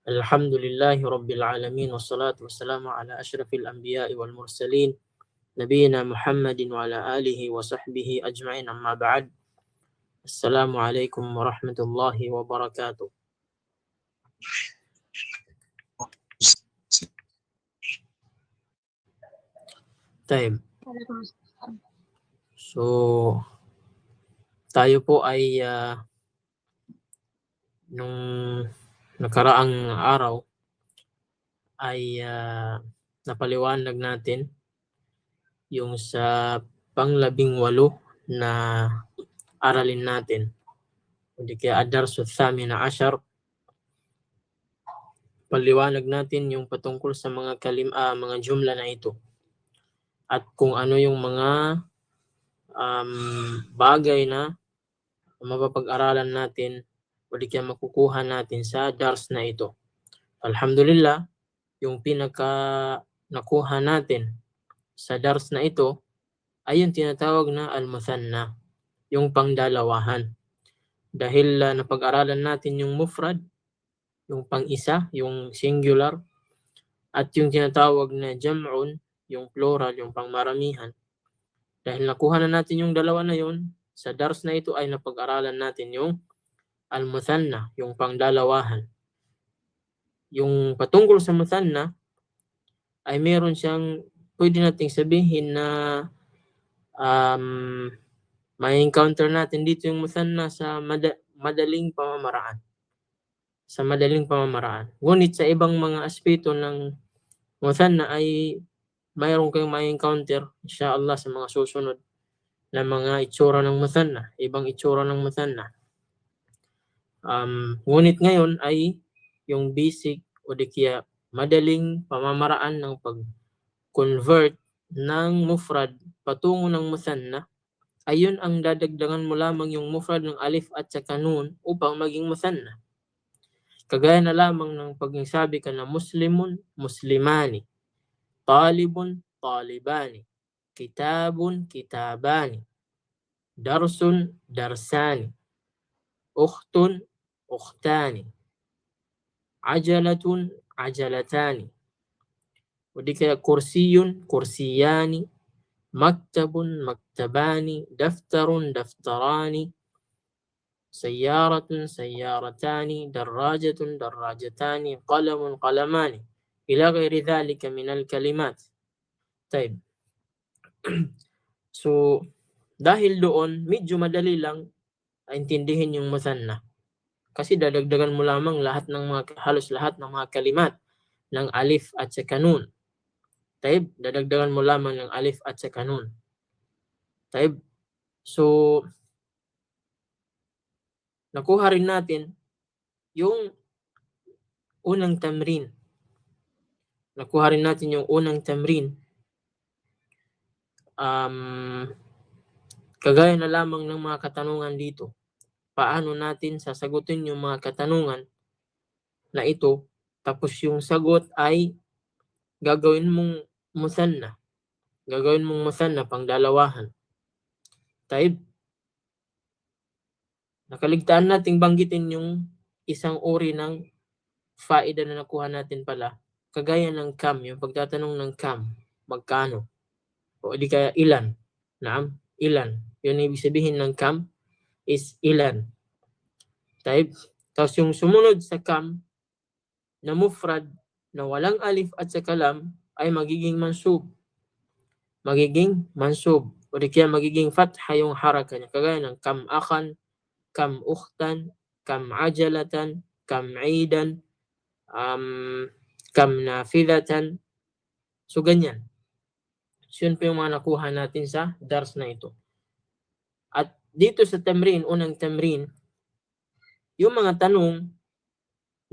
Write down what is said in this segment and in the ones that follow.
Alhamdulillahi Rabbil Alamin wassalatu wassalamu ala asyrafil anbiya'i wal mursalin nabiyina Muhammadin wa ala alihi wa sahbihi ajma'in amma ba'd. Assalamualaikum warahmatullahi wabarakatuh. Tayo. So, tayo po ay nung nakaraang araw ay napaliwanag natin yung sa pang-18 na aralin natin. Hindi kaya ad-darsu thamina ashar. Paliwanag natin yung patungkol sa mga mga jumla na ito. At kung ano yung mga bagay na mapapag-aralan natin o di kaya makukuha natin sa dars na ito. Alhamdulillah, yung pinaka nakuha natin sa dars na ito ay yung tinatawag na al-muthanna, yung pangdalawahan. Dahil napag-aralan natin yung mufrad, yung pang-isa, yung singular, at yung tinatawag na jam'un, yung plural, yung pangmaramihan. Dahil nakuha na natin yung dalawa na yun, sa dars na ito ay napag-aralan natin yung al-muthanna, yung pangdalawahan. Yung patungkol sa muthanna ay meron siyang pwede nating sabihin na may encounter natin dito yung muthanna sa madaling pamamaraan. Sa madaling pamamaraan. Ngunit sa ibang mga aspeto ng muthanna ay mayroon kayong may encounter inshallah sa mga susunod na mga itsura ng muthanna, ibang itsura ng muthanna. Ngunit ngayon ay yung basic o di kaya madaling pamamaraan ng pag-convert ng mufrad patungo ng muthanna, ayun ang dadagdagan mo lamang yung mufrad ng alif at saka nun upang maging muthanna. Kagaya na lamang ng pagsabi ka na muslimun, muslimani, talibun, talibani, kitabun, kitabani, darsun, darsani, ukhtun, ukhtani, ajalatun, ajalatani, o di kaya kursiyun, kursiyani, maktabun, maktabani, daftarun, daftarani, sayyaratun, sayyaratani, darrajatun, darrajatani, qalamun, qalamani, ila ghairi dhalika minal kalimat. Taib. So, dahil doon, medyo madali lang intindihin yung muthanna. Kasi dadagdagan mo lamang halos lahat ng mga kalimat ng alif at saka nun. Taib, dadagdagan mo lamang ng alif at saka nun. Taib. So, nakuha rin natin yung unang tamrin. Nakuha rin natin yung unang tamrin. Kagaya na lamang ng mga katanungan dito. Paano natin sasagutin yung mga katanungan na ito, tapos yung sagot ay gagawin mong muthanna. Gagawin mong muthanna, pangdalawahan. Taib. Nakaligtaan nating banggitin yung isang uri ng faida na nakuha natin pala. Kagaya ng kam, yung pagtatanong ng kam, magkano? O di kaya ilan? Naam, ilan. Yun ibig sabihin ng kam is ilan. Taib. Tapos yung sumunod sa kam na mufrad na walang alif at saka lam ay magiging mansub. Magiging mansub. O di kaya magiging fatha yung haraka niya. Kagaya ng kam akhan, kam ukhtan, kam ajalatan, kam aidan, kam nafidatan. So ganyan. So yun po yung mga nakuha natin sa dars na ito. At dito sa tamrin, unang tamrin, yung mga tanong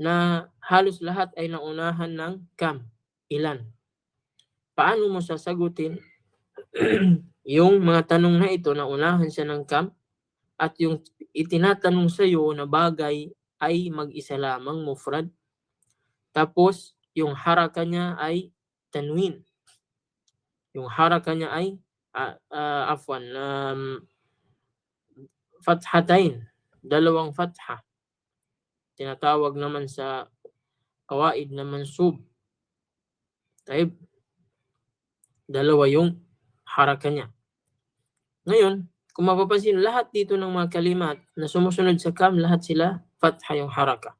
na halos lahat ay naunahan ng kam, ilan. Paano mo sasagutin yung mga tanong na ito, naunahan siya ng kam, at yung itinatanong sa iyo na bagay ay mag-isa lamang mufrad. Tapos yung haraka niya ay tanwin. Yung haraka niya ay fathatain, dalawang fatha. Tinatawag naman sa qawaid na mansub. Taib, dalawa yung haraka niya. Ngayon, kung mapapansin, lahat dito ng mga kalimat na sumusunod sa kam, lahat sila fatha yung haraka.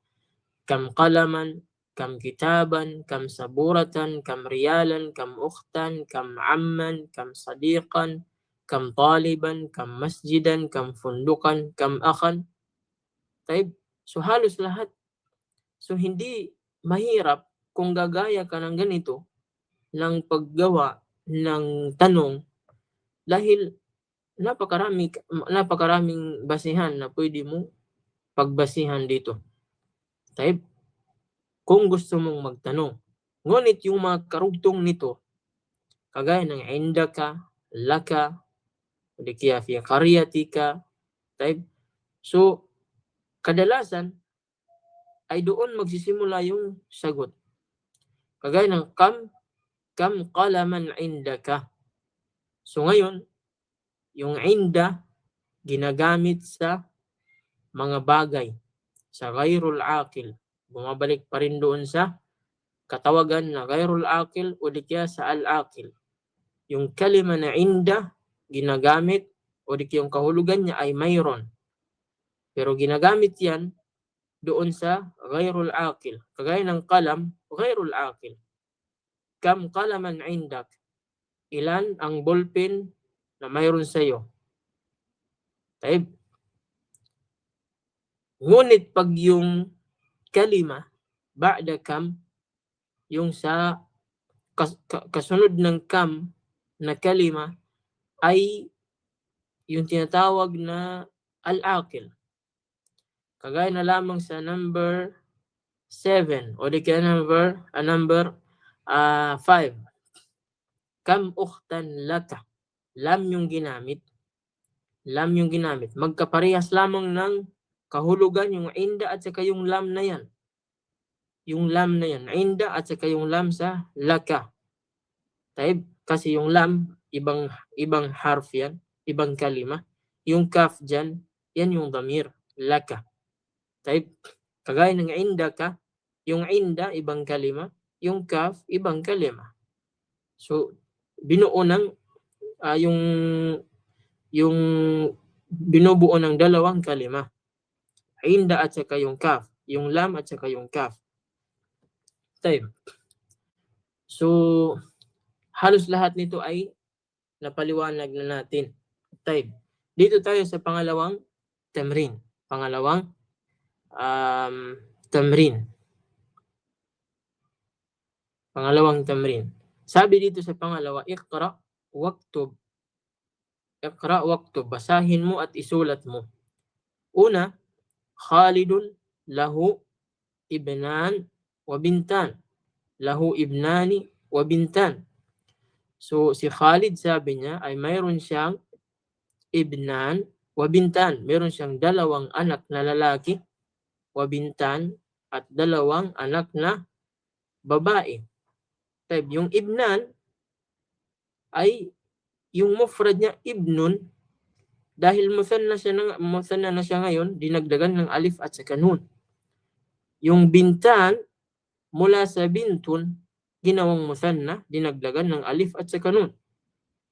Kam qalaman, kam kitaban, kam saburatan, kam riyalan, kam ukhtan, kam amman, kam sadiqan, kam taliban, kam masjidan, kam fundukan, kam akhan. Taib. So halos lahat. So hindi mahirap kung gagaya ka ng ganito ng paggawa ng tanong dahil napakaraming basihan na pwede mo pagbasihan dito. Taib. Kung gusto mong magtanong. Ngunit yung mga karugtong nito, kagaya ng indaka, laka, o di kaya fi qaryatika, taib. So, kadalasan ay doon magsisimula yung sagot. Kagaya ng kam qalaman indaka. So ngayon, yung inda ginagamit sa mga bagay, sa ghairul aqil. Bumabalik pa rin doon sa katawagan na ghairul aqil o di kaya sa al-aqil. Yung kalima na inda ginagamit o di kaya yung kahulugan niya ay mayroon. Pero ginagamit yan doon sa ghairul aqil. Kagaya ng kalam, ghairul aqil. Kam qalaman indak. Ilan ang ballpen na mayroon sa iyo? Taib. Ngunit pag yung kalima ba'da kam, yung sa kasunod ng kam na kalima ay yung tinatawag na al-aqil. Kagaya na lamang sa number 7 o di kaya number 5. Kam ukhtan laka. Lam yung ginamit. Magkaparehas lamang ng kahulugan yung inda at saka yung lam na yan. Inda at saka yung lam sa laka. Taib, kasi yung lam, ibang harf yan, ibang kalima. Yung kaf dyan, yan yung damir, laka. Taib, kagaya ng inda ka, yung inda, ibang kalima, yung kaf, ibang kalima. So, binuo ng, yung binubuo ng dalawang kalima. Inda at saka yung kaf, yung lam at saka yung kaf. Taib. So, halos lahat nito ay napaliwanag na natin. Taib. Dito tayo sa pangalawang tamrin. Pangalawang tamrin. Sabi dito sa pangalawa, iqra waktub. Basahin mo at isulat mo. Una, Khalidun lahu ibnan wa bintan. Lahu ibnani wa bintan. So, si Khalid sabi niya ay mayroon siyang ibnan wa bintan. Mayroon siyang dalawang anak na lalaki wa bintan at dalawang anak na babae. Taib, yung ibnan ay yung mufrad niya ibnun dahil musanna na siya ngayon, dinagdagan ng alif at saka nun. Yung bintan mula sa bintun ginawang musanna, dinagdagan ng alif at saka nun.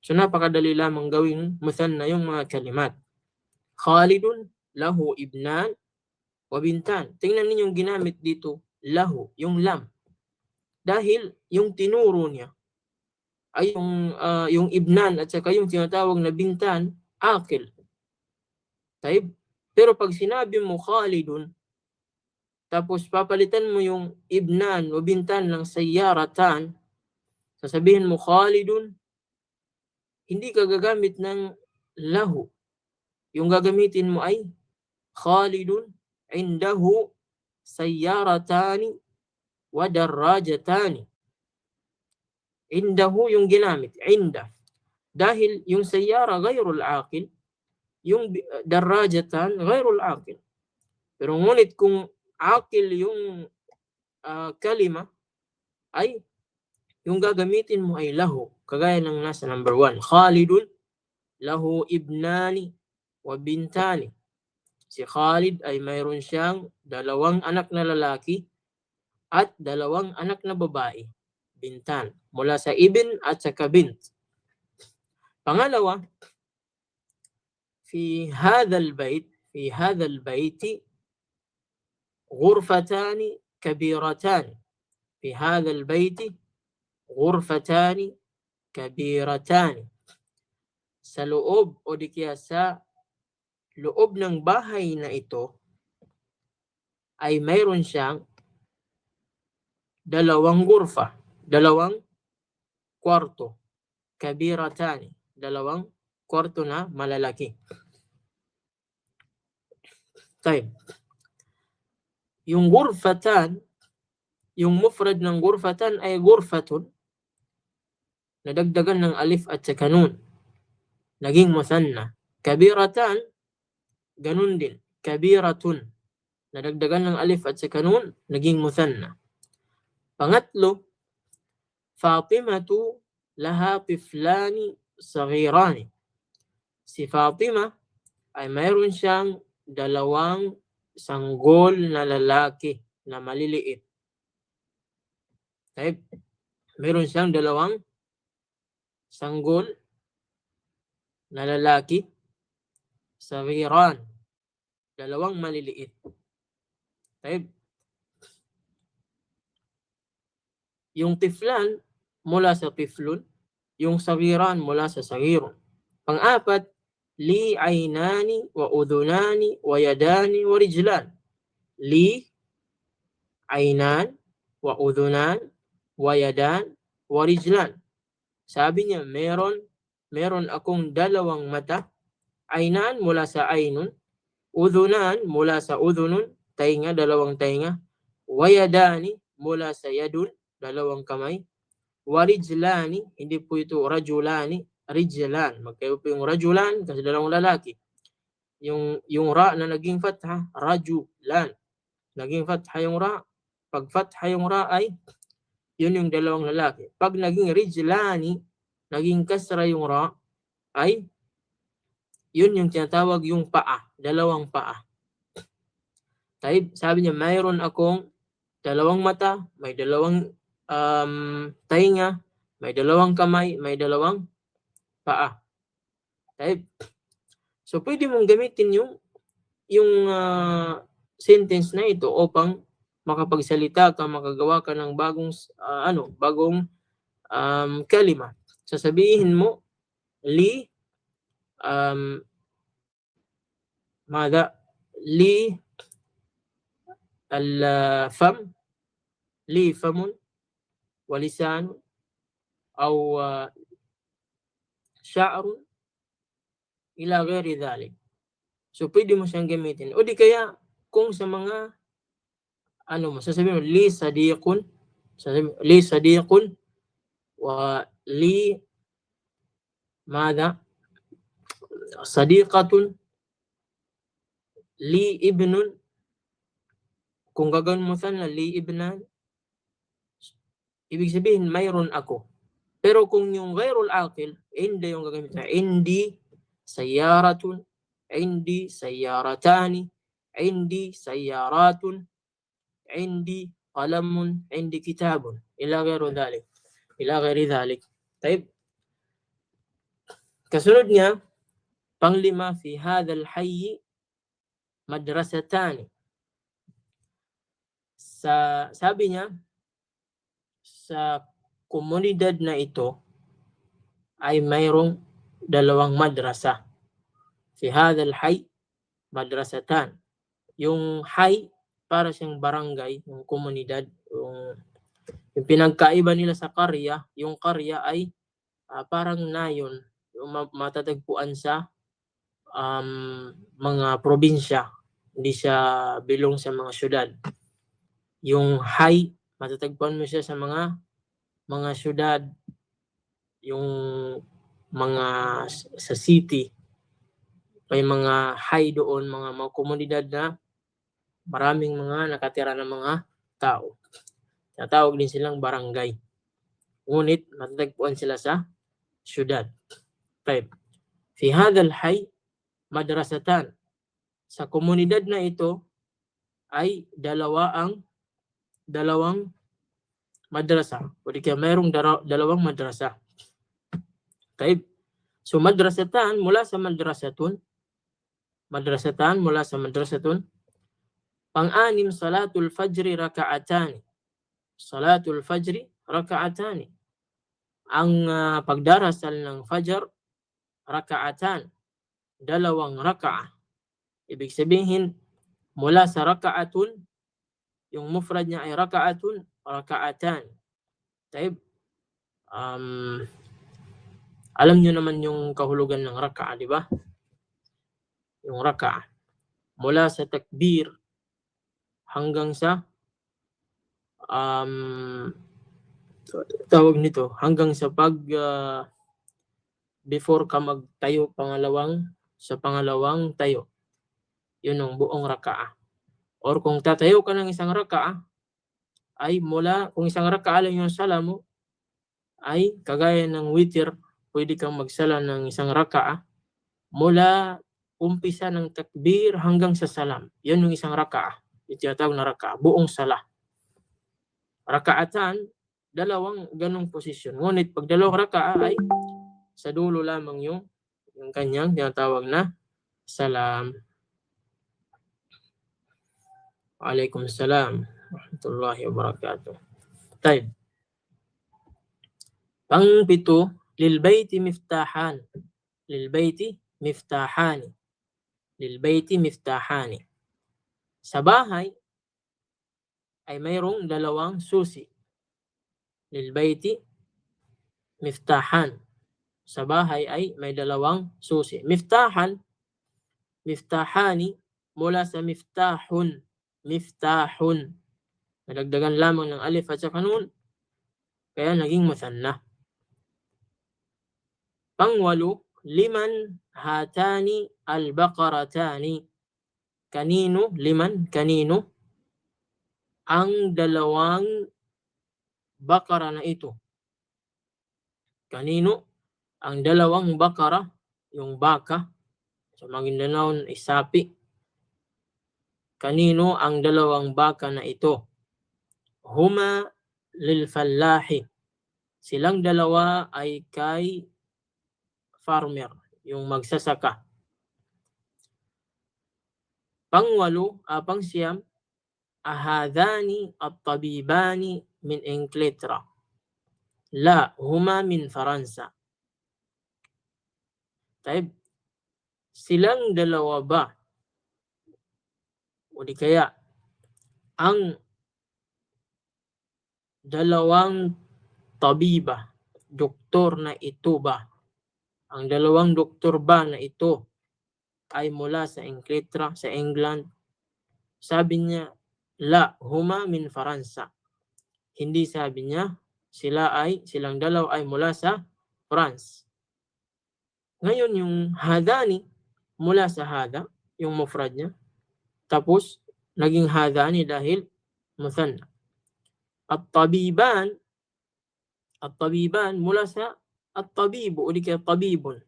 So napakadali lamang gawing musanna yung mga kalimat. Khalidun lahu ibnan wa bintan. Tingnan niyo yung ginamit dito, lahu, yung lam. Dahil yung tinuro niya ay yung ibnan at saka yung tinatawag na bintan, akil. Taib. Pero pag sinabi mo Khalidun, tapos papalitan mo yung ibnan o bintan ng sayyaratan, sasabihin mo Khalidun, hindi ka gagamit ng lahu. Yung gagamitin mo ay Khalidun indahu sayyaratani wa darrajatani. Indahu yung ginamit, inda. Dahil yung sayyara ghairul aqil, yung darrajatan ghairul aqil. Pero ngunit kung aqil yung kalima, ay yung gagamitin mo ay lahu. Kagaya ng nasa number 1. Khalidun lahu ibnani wa bintani. Si Khalid ay mayroon siyang dalawang anak na lalaki at dalawang anak na babae, bintan, mula sa ibn at saka bint. Pangalawa, في هذا البيت غرفتان كبيرتان. في هذا البيت غرفتان كبيرتان. Sa loob o di kaya sa loob ng bahay na ito ay mayroon siyang dalawang gurfa, dalawang kwarto, kabiratan, dalawang kwarto na malalaki. Tayo. Yung gurfatan, yung mufrad ng gurfatan ay gurfatun, nadagdagan ng alif at saka nun, naging musanna. Kabiratan, ganun din, kabiratun, nadagdagan ng alif at saka nun, naging musanna. Pangatlo, Fatimatu laha tiflani saghirani. Si Fatima ay mayroon siyang dalawang sanggol na lalaki na maliliit. Okay? Mayroon siyang dalawang sanggol na lalaki, saghiran, dalawang maliliit. Okay? Yung tiflan mula sa tiflun, yung saghiran mula sa saghirun. Pang-apat, li aynani wa udhunani wa yadani wa rijlan. Li aynan wa udhunan wa yadan wa rijlan. Sabi niya, meron akong dalawang mata. Aynan mula sa aynun, udhunan mula sa udhunun, tainga, dalawang tainga, wa yadani mula sa yadun, dalawang kamay, wa rijlani, hindi po ito rajulani, rijlan. Magkayo po yung rajulan kasi dalawang lalaki. Yung ra na naging fatha, rajulan. Naging fatha yung ra. Pag fatha yung ra ay yun yung dalawang lalaki. Pag naging rijlani, naging kasra yung ra, ay yun yung tinatawag yung paa, dalawang paa. Sabi niya, mayroon akong dalawang mata, may dalawang tainga, may dalawang kamay, may dalawang paa. So pwede mong gamitin yung sentence na ito upang makapagsalita ka, makagawa ka ng bagong kalima. Sasabihin mo, li li al-fam, li famun wa lisan aw sha'run ila ghairi dhalik. So pwede mo siyang gamitin. O di kaya kung sa mga sasabihin mo, li sadiqun wa li sadiqatun, li ibnun. Kung gagawin mo sana, li ibnan, ibig sabihin, mayroon ako. Pero kung yung ghairul aqil, hindi yung gagamit na, indi sayyaratun, indi sayyaratani, indi sayyaratun, indi qalamun, indi kitabun, ila ghairi dhalik. Kasunod niya, panglima, fi hadhal hayy madrasatani. Sabi niya, sa komunidad na ito ay mayroong dalawang madrasa. Fi hadhal hayy madrasatan. Yung hayy para siyang barangay, yung komunidad, yung pinagkaiba nila sa karya, yung karya ay parang nayon, yung matatagpuan sa mga probinsya, hindi siya bilong sa mga syudad. Yung hayy, matatagpuan mo siya sa mga syudad, yung mga sa city, may mga hayy doon, mga komunidad na maraming mga nakatira ng mga tao. Natawag din silang barangay. Ngunit matatagpuan sila sa syudad. Fi hadhal hayy madrasatan. Sa komunidad na ito ay dalawa ang dalawang madrasa o di kaya mayroong dalawang madrasa. Taib. So madrasatan mula sa madrasatun, pang-anim salatul fajri raka'atani. Salatul fajri raka'atani. Ang pagdarasal ng fajar raka'atan, dalawang raka'ah. Ibig sabihin mula sa raka'atun, yung mufrad niya ay raka'atun, raka'atan. Taib. Alam nyo naman yung kahulugan ng raka'ah, di ba? Yung raka'ah. Mula sa takbir hanggang sa tawag nito, hanggang sa before ka magtayo sa pangalawang tayo. Yun ang buong raka'ah. Or kung tatayo ka ng isang raka'ah, ay kung isang raka'ah lang yung sala mo, ay kagaya ng witir, pwede kang magsala ng isang raka'ah mula umpisa ng takbir hanggang sa salam. Yun yung isang raka'ah. Yung tinatawag na raka'ah, buong sala. Raka'atan, dalawang ganong posisyon. Ngunit pag dalawang raka'ah ay sa dulo lamang yung kanyang tinatawag na salam. Waalaikumsalam warahmatullahi wabarakatuh. Taib. Pang-pito, lilbayti miftahani. Sa bahay ay mayroong dalawang susi. Lilbayti miftahan. Sa bahay ay may dalawang susi. Miftahani mula sa miftahun. Nadagdagan lamang ng alif at saka nun, kaya naging musanna. Pang-walo, liman hatani al-baqaratani. Kanino ang dalawang bakara na ito? Kanino ang dalawang bakara, yung baka, sa Maguindanao ay sapi. Kanino ang dalawang baka na ito? Huma lil fallahi. Silang dalawa ay kay farmer, yung magsasaka. Pang-siyam, ahadani at-tabibani min Inglaterra. La, huma min Faransa. Taib, silang dalawa ba? O di kaya, ang dalawang tabiba, doktor na ito ba? Ang dalawang doktor ba na ito ay mula sa Inglaterra, sa England? Sabi niya, la, huma min Faransa. Hindi sabi niya, silang dalaw ay mula sa France. Ngayon yung hadani, mula sa hada, yung mufrad niya. Tapos, naging hadani dahil musanna. At-tabiban mula sa at-tabibu, o di kaya tabibun.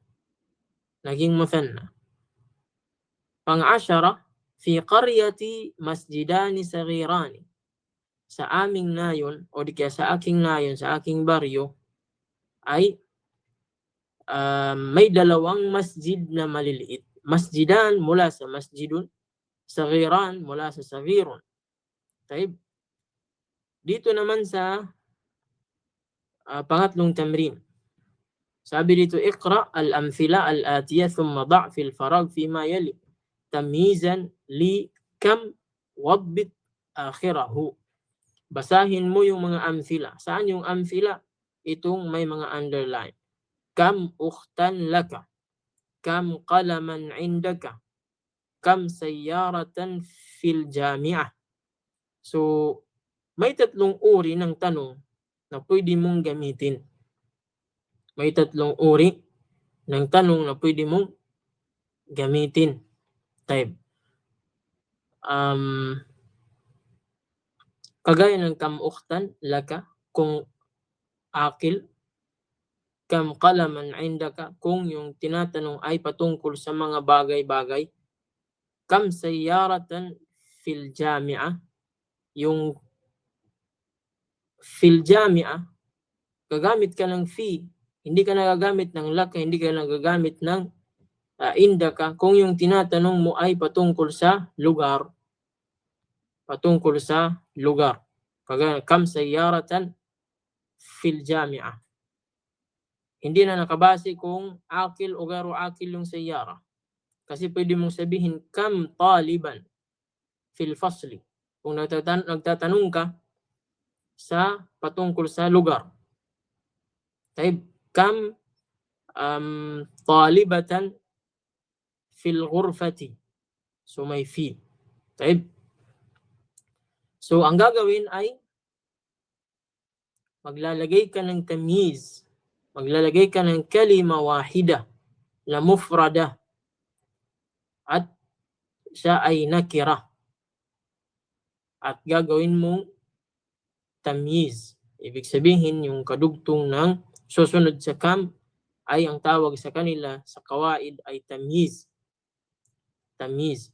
Naging musanna. Pang-ashara, fi qaryati masjidani saghirani. Sa aming nayon, o di kaya sa aking nayon, sa aking baryo, ay may dalawang masjid na maliliit. Masjidan mula sa masjidun, saghiran mula sa saghirun. Taib. Dito naman sa pangatlong tamrin. Sabi dito, iqra al-amthila al-atiyah thumma da' fil farag fima yali. Tamyizan li kam wabbit akhirahu. Basahin mo yung mga amthila. Saan yung amthila? Itong may mga underline. Kam ukhtan laka. Kam qalaman indaka. Kam sayyaratan fil jami'ah. So, may tatlong uri ng tanong na pwede mong gamitin. May tatlong uri ng tanong na pwede mong gamitin. Type. Kagaya ng kam ukhtan laka, kung akil. Kam qalaman indaka, kung yung tinatanong ay patungkol sa mga bagay-bagay. Kam sayyaratan fil jami'ah, yung fil jami'ah, gagamit ka ng fi, hindi ka nagagamit ng laka, hindi ka nagagamit ng indaka kung yung tinatanong mo ay patungkol sa lugar. Patungkol sa lugar. Kagaya, kam sayyaratan fil jami'ah. Hindi na nakabase kung akil o garo akil yung sayyara. Kasi pwede mong sabihin, kam taliban fil fasli. Kung nagtatanong ka sa patungkol sa lugar. Taib, kam talibatan fil ghurfati. So may fi. Taib. So ang gagawin ay maglalagay ka ng tamyiz. Maglalagay ka ng kalima wahida na mufrada at siya ay nakira. At gagawin mong tamyiz. Ibig sabihin, yung kadugtong ng susunod sa kam ay ang tawag sa kanila sa kawaid ay tamyiz. Tamyiz.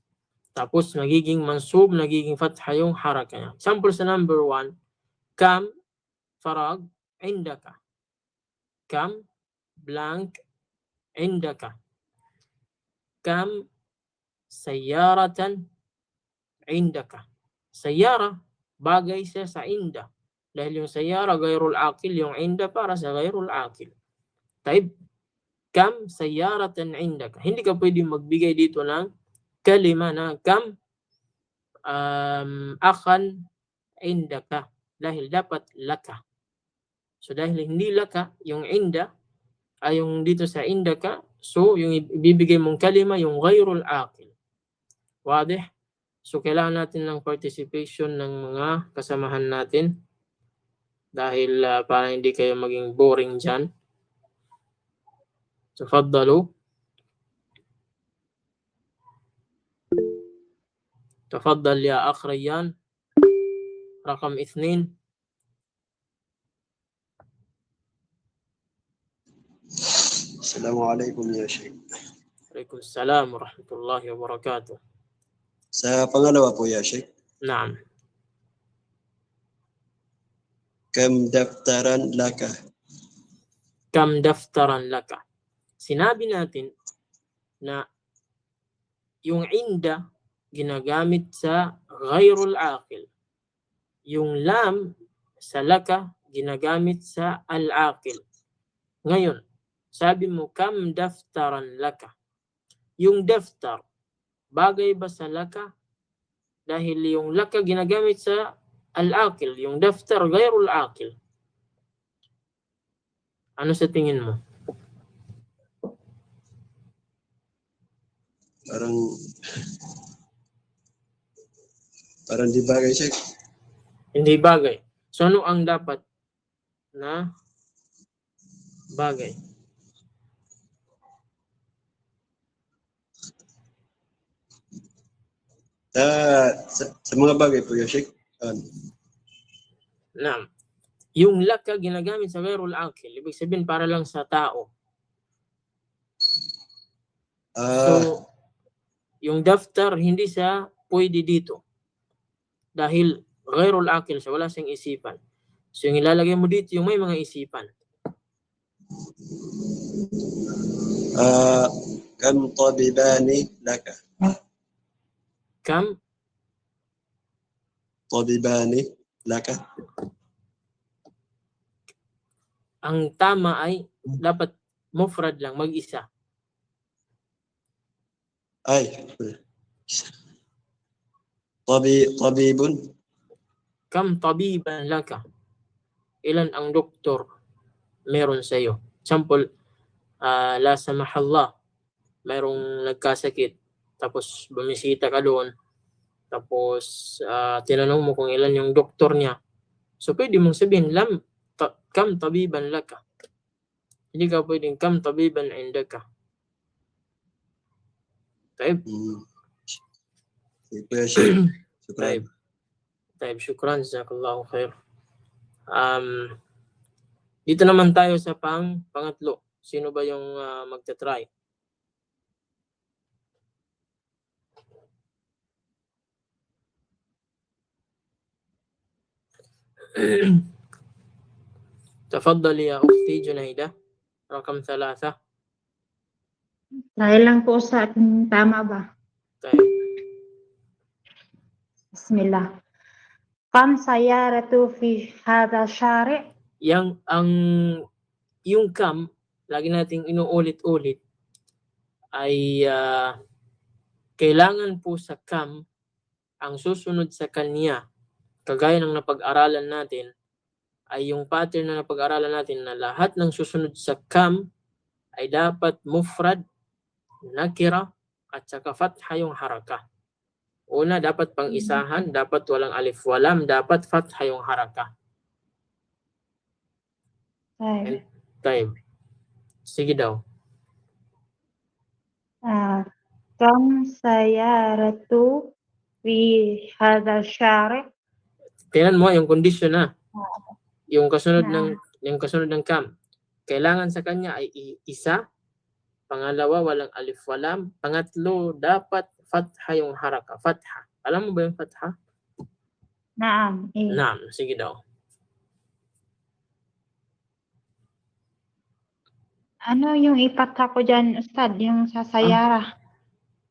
Tapos nagiging mansub, nagiging fatha yung haraka niya. Example sa number 1, kam farag indaka. Kam blank indaka. Kam sayyaratan indaka. Sayyara, bagay siya sa inda. Dahil yung sayyara gayrul akil, yung inda para sa gayrul akil. Taib, kam sayyaratan indaka. Hindi ka pwede magbigay dito ng kalima na kam akhan indaka. Dahil dapat laka. So dahil hindi laka, yung inda, ay yung dito sa indaka, so yung ibibigay mong kalima, yung gayrul akil. Wadih? So kailangan natin ng participation ng mga kasamahan natin. Dahil para hindi kayo maging boring dyan. تفضلوا. تفضل يا أخ ريان. رقم 2. السلام عليكم يا شيخ. عليكم السلام ورحمة الله وبركاته. Sa pangalawa po ya Sheikh. نعم. Kam daftaran laka. Kam daftaran laka. Sinabi natin na yung inda ginagamit sa ghayrul aqil. Yung lam sa laka ginagamit sa al-aqil. Ngayon, sabi mo kam daftaran laka. Yung daftar, bagay ba sa laka? Dahil yung laka ginagamit sa al-aqil, yung daftar ghayrul aqil. Ano sa tingin mo? Parang di bagay, Sheikh. Hindi bagay. So ano ang dapat na bagay? Sa mga bagay po ya Sheikh. Naam. Yung laka ginagamit sa ghayrul aqil, ibig sabihin para lang sa tao. So, yung daftar hindi siya pwede dito. Dahil ghayrul aqil siya, wala siyang isipan. So, yung ilalagay mo dito, yung may mga isipan. Kam tabibani laka. Kam tabibani laka. Ang tama ay dapat mufrad lang, mag-isa. Ay. Tabibun. Kam tabiban laka. Ilan ang doktor meron sa iyo? Example, la samahallah, mayroong nagkasakit, tapos bumisita ka doon, tapos tinanong mo kung ilan yung doktor niya. So pwede mong sabihin, kam tabiban laka. Hindi ka pwedeng kam tabiban indaka. Taib? Taib. Taib, syukran, jazakallahu khair. Dito naman tayo sa pangatlo. Sino ba yung magta-try? تفضلي يا أختي جنيدة. رقم 3. Try lang po sa akin, tama ba? طيب. Bismillah. Kam sayaratu fi hadha syari'? Yung kam, lagi nating inuulit-ulit, ay kailangan po sa kam, ang susunod sa kanya, kagaya ng napag-aralan natin, ay yung pattern na napag-aralan natin na lahat ng susunod sa kam ay dapat mufrad, nakira, at saka fatha yung haraka. Una, dapat pang-isahan, dapat walang alif walam, dapat fatha yung haraka. Ay, Tayo. Sige daw. kam sayaratu fi hadha syari'? Tingnan mo yung condition na. Yung kasunod Na. ng kam. Kailangan sa kanya ay isa, pangalawa walang alif walam, pangatlo dapat fatha yung haraka. Fatha. Alam mo ba yung fatha? Naam. Naam, sige daw. Ano yung ipatha ko dyan, Ustad? Yung sa sayara?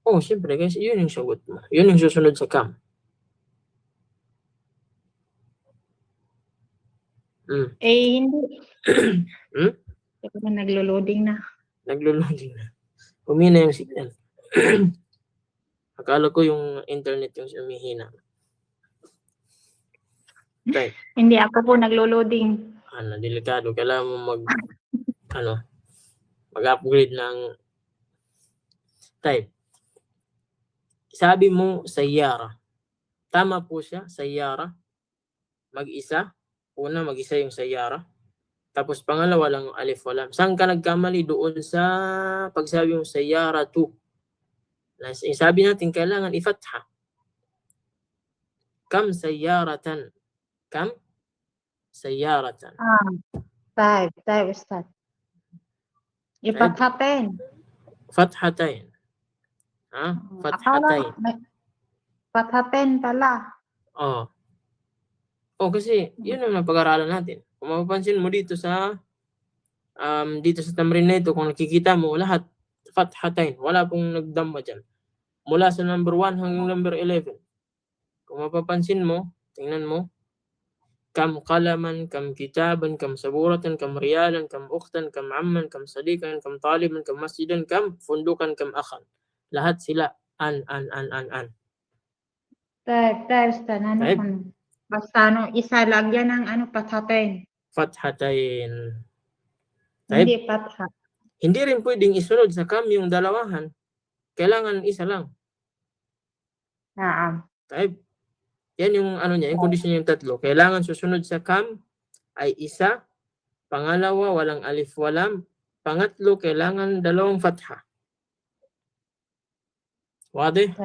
Oh, siyempre guys, yun yung sagot mo. Yun yung susunod sa kam. Hindi. Hmm? Ito na naglo-loading na. Naglo-loading na. Humina yung signal. Akala ko yung internet yung umihina. Okay. Hindi ako po naglo-loading. Delikado. Kailangan mo mag-upgrade ng type. Sabi mo sayara. Tama po siya, sayara. Mag-isa. Una, mag-isa yung sayara. Tapos pangalawa lang alif walam. Saan ka nagkamali? Doon sa pagsabi mo sayara 2. Sabi natin kailangan ifatha. Kam sayaratan. Kam sayaratan. Tayo, Ustad. Ipathatin. Fathatain. Fathatain. Pathatin pala. Kasi yun ang napag-aralan natin. Kung mapapansin mo dito sa tamrin na ito, kung nakikita mo, lahat fathatain. Wala pong nagdamba dyan. Mula sa number 1 hanggang number 11. Kung mapapansin mo, tingnan mo, kam qalaman, kam kitaban, kam saburatan, kam riyalan, kam ukhtan, kam amman, kam sadiqan, kam taliban, kam masjidan, kam fundukan, kam akhan. Lahat sila an. Tayo, Ustad. Basta isa lang yan ang pathatin. Fathatain. Hindi patha. Hindi rin pwedeng isunod sa kam yung dalawahan. Kailangan isa lang. Naam. Yan yung niya, yung condition yung tatlo. Kailangan susunod sa kam ay isa, pangalawa walang alif walam, pangatlo kailangan dalawang fatha. Wade?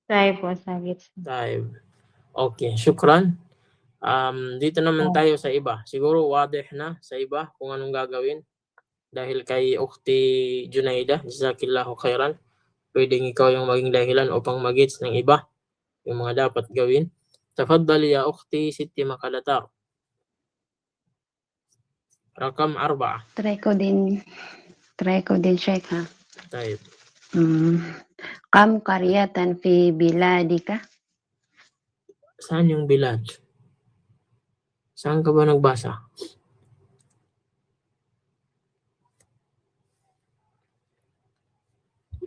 Tayo po, sagit. Tayo. Okay, syukran. Dito naman tayo sa iba. Siguro wadih na sa iba kung anong gagawin. Dahil kay Ukhti Junaida, jazakillahu khairan, pwedeng ikaw yung maging dahilan upang magits ng iba yung mga dapat gawin. Tafaddali ya Ukhti Siti Makalatar. Rakam 4. Try ko din, Sheikh, ha? Tayo. Kam qaryatan fi biladika? Saan yung bilad? Saan ka ba nagbasa?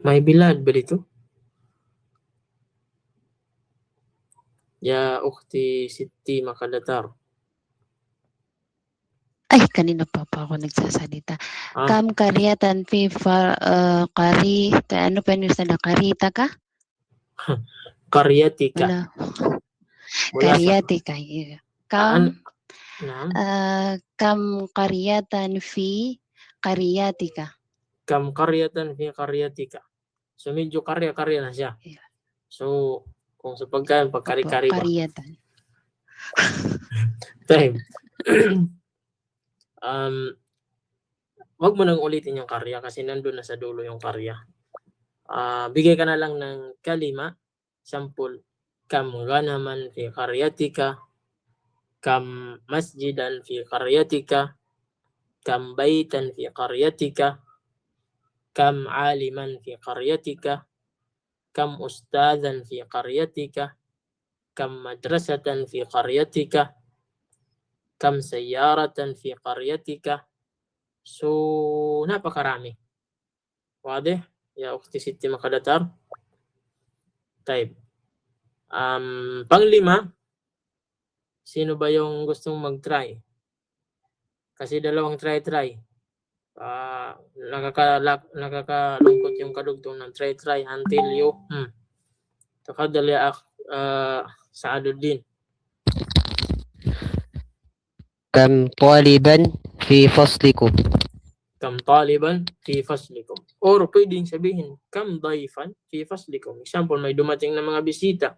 May bilad ba dito? Ya Ukhti Siti Makalatar. Ay, kanina pa ako nagsasalita. Kam qaryatan fi ano pa yung sana? Karita ka? Karyatika. Wala. Karyatika. Kam qaryatan fi qaryatika. Kam qaryatan fi qaryatika. So medyo karya na siya. Yeah. So kung sa pagkari-kari ba? Qaryatan. Time. Wag mo nang ulitin yung karya kasi nandun na sa dulo yung karya. Bigay ka na lang ng kalima, sample. Kam ghanaman fi qaryatika, Kam masjidan fi qaryatika. Kam baitan fi qaryatika. Kam aliman fi qaryatika. Kam ustadzan fi qaryatika. Kam madrasatan fi qaryatika. Kam sayyaratan fi qaryatika. So, napakarami. Wadih? Ya ukhti Siti Makadatar. Taib. Panglima, sino ba yung gustong mag-try? Kasi dalawang try. Nakakalungkot yung kadugtong ng try until you تفضل يا أخ سعد الدين. كم طالبا في فصلكم؟ Kam taliban fi faslikum. Or pwedeng sabihin, kam daifan fi faslikum. Example, may dumating na mga bisita,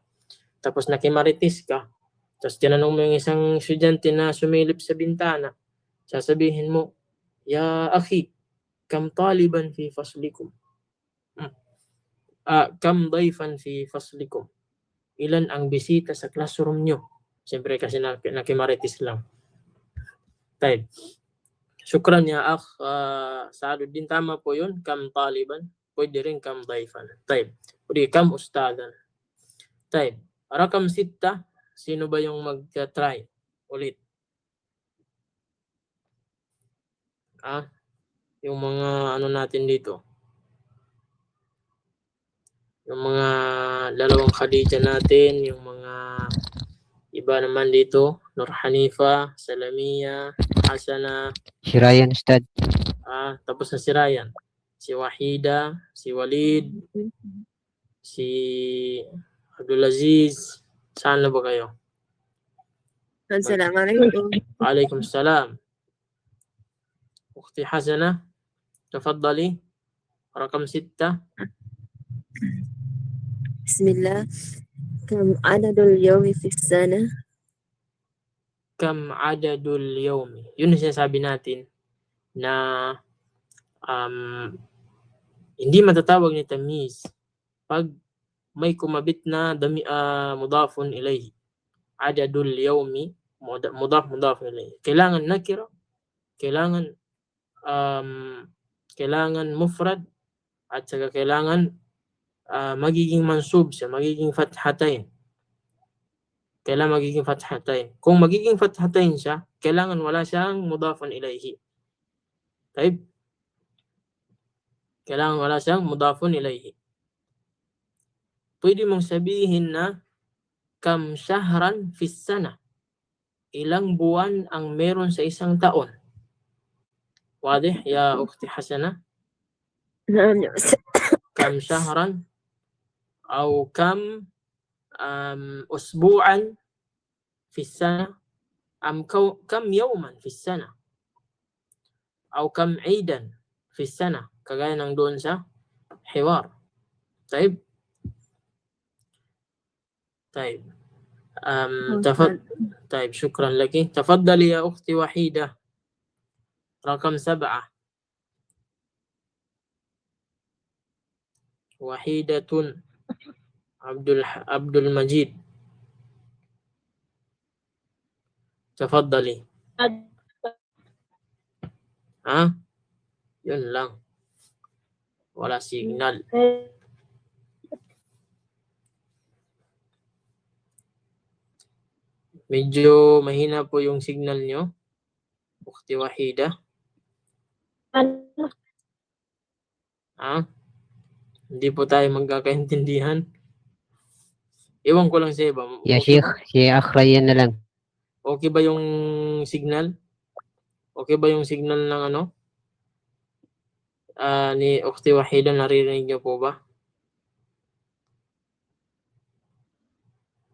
tapos nakimaritis ka, tapos tinanong mo yung isang estudyante na sumilip sa bintana, sasabihin mo, ya akhi, kam taliban fi faslikum. Kam daifan fi faslikum. Ilan ang bisita sa classroom nyo? Siyempre kasi nakimaritis lang. Tayo. Syukran ya akh Saaduddin, tama po yun, kam taliban, pwede rin kam daifan. Taib. Pwede kam ustadan. Taib. Rakam 6, sino ba yung mag-try ulit? Yung mga ano natin dito. Yung mga dalawang Khadija natin, yung mga iba naman dito, Nur Hanifa, Salamiya, Hasana. Si Ryan, Ustad. Tapos na si Ryan. Si Wahida, si Walid, si Abdulaziz. Saan na ba kayo? Assalamualaikum. Waalaikumsalam. Ukhti Hasana, tafaddali. Rakam 6. Bismillah. Kam adadul yawmi fi sana? Kam adadul yawmi. Yun ang sinasabi natin na hindi matatawag ni tamyiz pag may kumabit na mudafun ilayhi. Adadul yawmi, mudaf ilayhi. Kailangan nakira, kailangan mufrad, at saka kailangan magiging mansub siya, magiging fathatain. Kailangan magiging fathatain. Kung magiging fathatain siya, kailangan wala siyang mudafun ilayhi. Taib? Kailangan wala siyang mudafun ilayhi. Pwede mong sabihin na kam shahran fis sana. Ilang buwan ang meron sa isang taon. Wadih ya ukhti Hasana? Naam ya Ustaz. Kam shahran أو كم أسبوعا في السنة كم يوما في السنة أو كم عيدا في السنة كغاية ng doon sa حوار. طيب طيب شكرا لك. تفضلي يا أختي وحيدة. رقم 7. وحيدة عبد المجيد. تفضلي. Yun lang. Wala signal. Medyo mahina po yung signal nyo. Ukhti Wahida. Hindi po tayo magkakaintindihan. Ewan ko lang sa iba. Ya Sheikh, si Akh Ryan na lang. Okay ba yung signal? Okay ba yung signal ng ni Ukhti Wahida? Naririnig niyo po ba?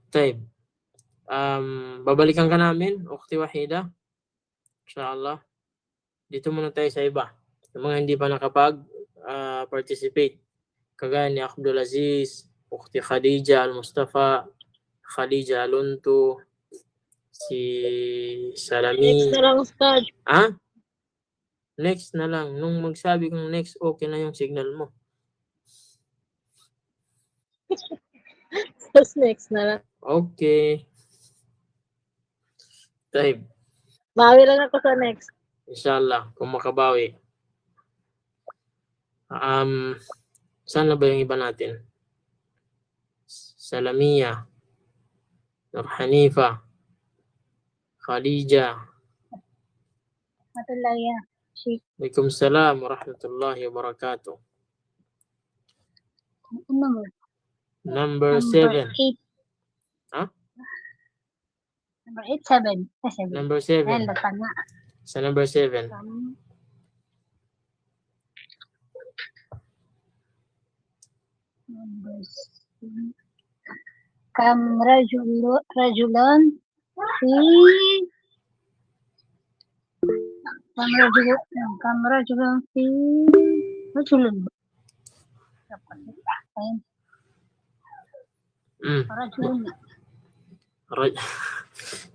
Taib. Babalikan ka namin, Ukhti Wahida. Inshallah. Dito muna tayo sa iba. Yung mga hindi pa nakapag-participate. Kagaya ni Abdulaziz, Ukhti Khadija Al-Mustafa, Khadija Alunto, si Salami. Next na lang, Ustad. Next na lang. Nung magsabi kong next, okay na yung signal mo. Just next na lang. Okay. Taib. Bawi lang ako sa next. Inshallah, kung makabawi. Saan na ba yung iba natin? Salamiya, Nur Hanifa, Khadija. Matulaya. Waalaikumsalam warahmatullahi wabarakatuh. Number Number 7. 8. Huh? Number 8, 7. 7. Number Ayan, 7. lapan na. Sa number 7. Number 7. Kam rajulan fi kam rajulan fi rajulun. Ayun, Mm. rajulun.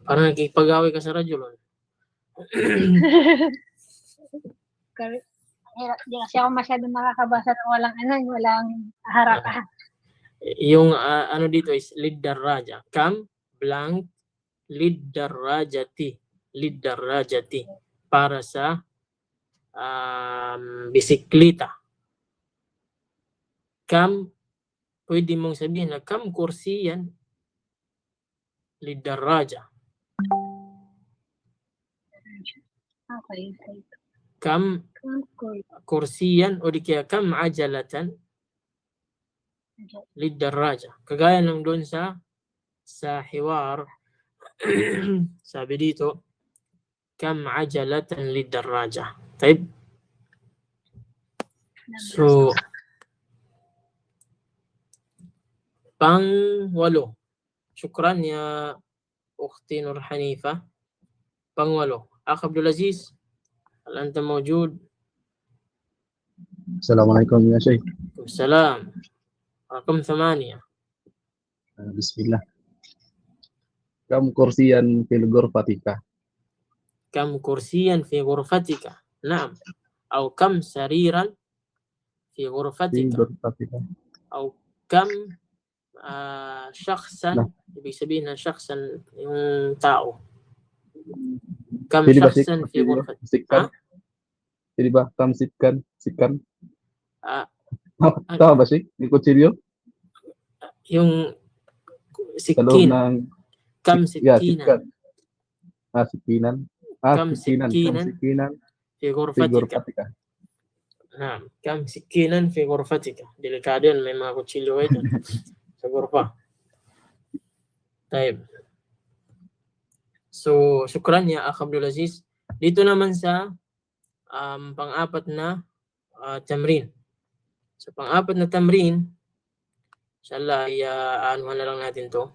Parang nakikipag-away ka sa rajulon. Di kasi ako masyadong nakakabasa ng walang harap. Yung ano dito is lid daraja. Kam blank lid darajati. Lid darajati. Para sa bisikleta. Kam, pwede mong sabihin na kam kursi yan lid daraja. Okay. Kam kursi yan o di kaya kam ajalatan lid daraja. Kagaya ng doon sa hiwar, sabi dito, kam ajalatan lid daraja. Taib. So, pang-walo. Syukran ya Ukhti Nur Hanifa. Pang-walo. Akh Abdul Aziz, hal anta mawjud? Assalamualaikum ya Syekh. Salam. Rakam 8. Bismillah. Kam kursiyan fil ghurfatika. Kam kursiyan fi ghurfatika. Naam. Au kam sariran fi Fi ghurfatika. ghurfatika. Au kam shakhsan. Ibig sabihin na shakhsan yung tao. Kam Pwede ba shakhsan fi ghurfatika. sikkan? Pwede ba kam sikkan? Tama ba Syekh? Yung kutsilyo? Yung Sa loob sikin. ng Kam yeah, sikinan. sikinan. Kam Sikinan. sikinan. Sikinan Fi fi ghurfatika. ghurfatika. Naam. Kam sikinan fi ghurfatika. Delikado yan. May mga kutsilyo kayo dyan. Sa ghurfa. Taib. So, syukran ya Akh Abdul Aziz. Dito naman sa pang-apat na tamrin. Sa pang-apat na tamrin, inshallah, anuhan na lang natin to.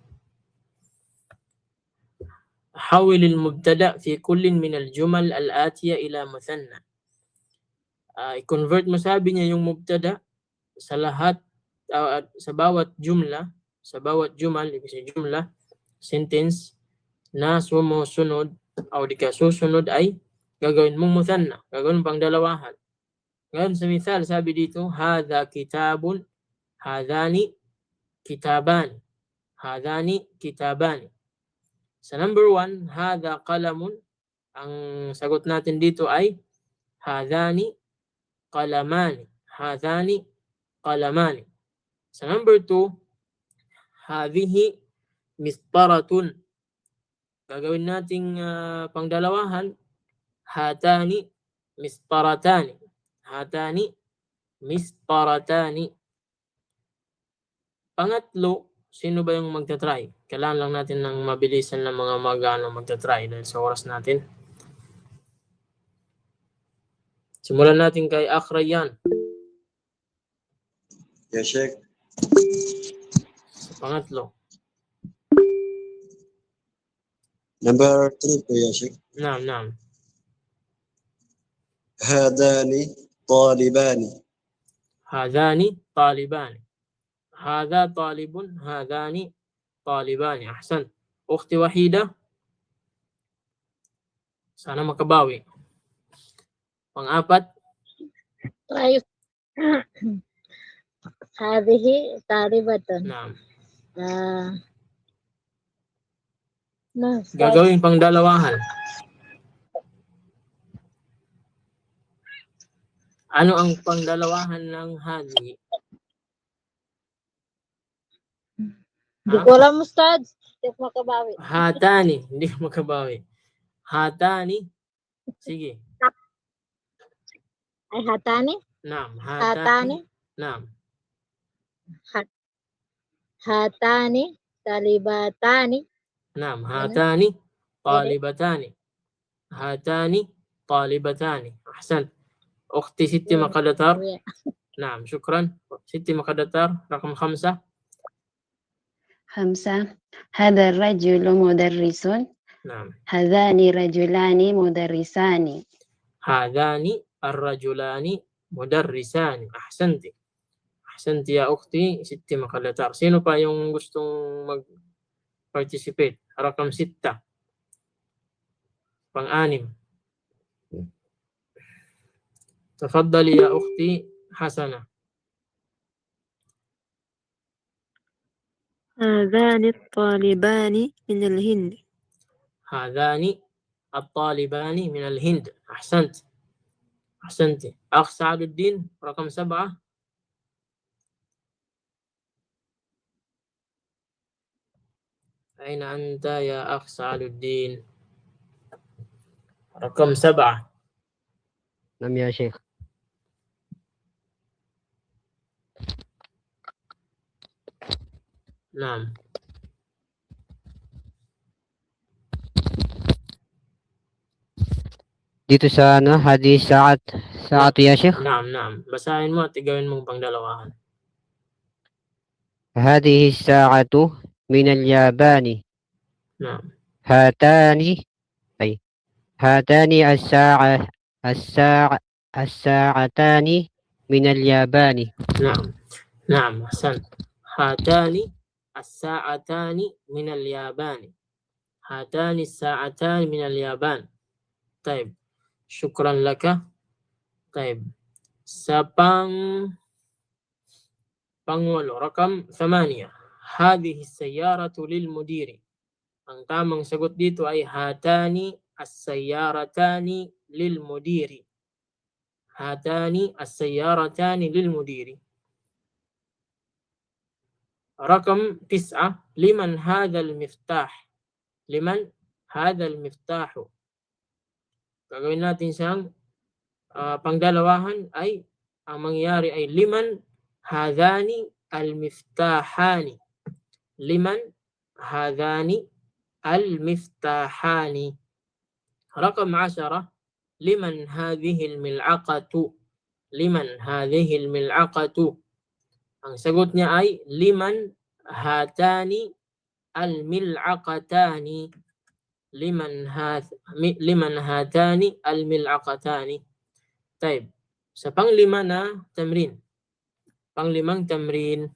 حول المبتدأ في كل من الجمل الآتية إلى مثنى. I-convert mo, sabi niya, yung mubtada sa lahat, sa bawat jumla, sa bawat jumal, ibig sabihin jumla, sentence, na sumusunod, o di ka susunod ay gagawin mong muthanna, gagawin mong pangdalawahan. Ngayon sa misal, sabi dito, hadha kitabun, hadhani kitabani, hadhani kitabani. Sa number 1, hadha qalamun, ang sagot natin dito ay hadhani qalamani, hadhani qalamani. Sa number 2, hadhihi misparatun. Gagawin nating pangdalawahan, hatani misparatani, hatani misparatani. Pangatlo, sino ba yung magta-try? Kailangan lang natin ng mabilisan ng mga magta-try dahil sa oras natin. Simulan natin kay Akh Rayyan. Ya Sheikh. Sa pangatlo. Number 3 po ya Sheikh. Naam. Hadani talibani. Hadani talibani. Hadha talibun, hadani talibani. Ahsan. Ukhti Wahida. Sana makabawi. Pang-apat. Tayo. Hadhihi talibatun. Naam. Mas. Gagawin pang dalawahan. Ano ang pangdalawahan ng hadi? Hindi ko alam, Ustad. Hindi ako makabawi. Hatani. Hindi ko makabawi. Hatani. Sige. Ay, hatani? Naam. Hatani? Naam. Hatani? Talibatani? Naam. Hatani. Talibatani. Hatani. Talibatani. Ahsan. أختي ستي مقدتار. نعم شكرا. ستي مقدتار رقم 5. 5 هذا الرجل مدرس نعم. هذان رجلان مدرسان هذان الرجلان مدرسان. أحسنتي. أحسنتي يا أختي ستي مقدتار. Sino pa yung gustong mag-participate? رقم 6. Pang-6. تفضلي يا أختي حسنة. هذان الطالبان من الهند. هذان الطالبان من الهند. أحسنت. أحسنت. أخ سعد الدين رقم 7. أين أنت يا أخ سعد الدين؟ رقم 7. نعم يا شيخ. نعم. Dito sa ano, hadis sa'at ya Sheikh. نعم نعم. Basahin mo at igawin mong pangdalawahan. هذه الساعة من اليابان. نعم. هاتان الساعتان من اليابان. نعم. نعم أحسنت. هاتان الساعتان من اليابان. هاتان الساعتان من اليابان. طيب شكرا لك. طيب pangwalo رقم 8. هذه السيارة للمدير. Ang tamang sagot dito ay hatani as-sayyaratani lilmudiri. Hatani as-sayyaratani lilmudiri. رقم 9. لمن هذا المفتاح. لمن هذا المفتاح. Gagawin natin siyang pangdalawahan ay ang mangyayari ay liman hadhani al-miftahani. Liman hadhani al-miftahani. رقم 10. لمن هذه الملعقة. لمن هذه الملعقة. Ang sagot niya ay liman hatani al-mil'aqatani. Liman hatani al-mil'aqatani. طيب. Sa pang-5 na tamrin. Pang-5 tamrin.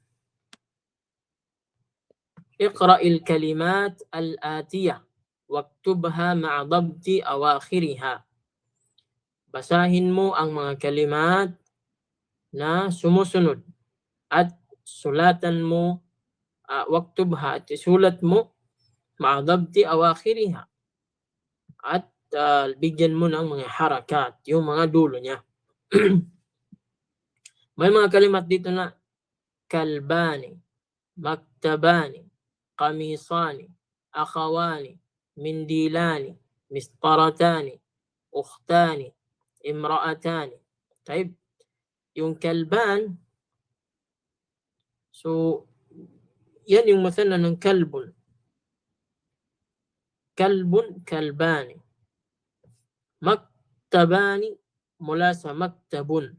اقرأ الكلمات الآتية واكتبها مع ضبط أواخرها. Basahin mo ang mga kalimat na sumusunod at sulatan mo waktubha at isulat mo مع ضبط أواخرها at bigyan mo ng mga harakat, yung mga dulo niya. May mga kalimat dito na kalbani, maktabani, qamisani, akhawani, mindilani, misparatani, ukhtani, imraatani. Taib. Yung kalban, so yan yung mathala ng kalbun. Kalbun, kalbani. Maktabani mula sa maktabun.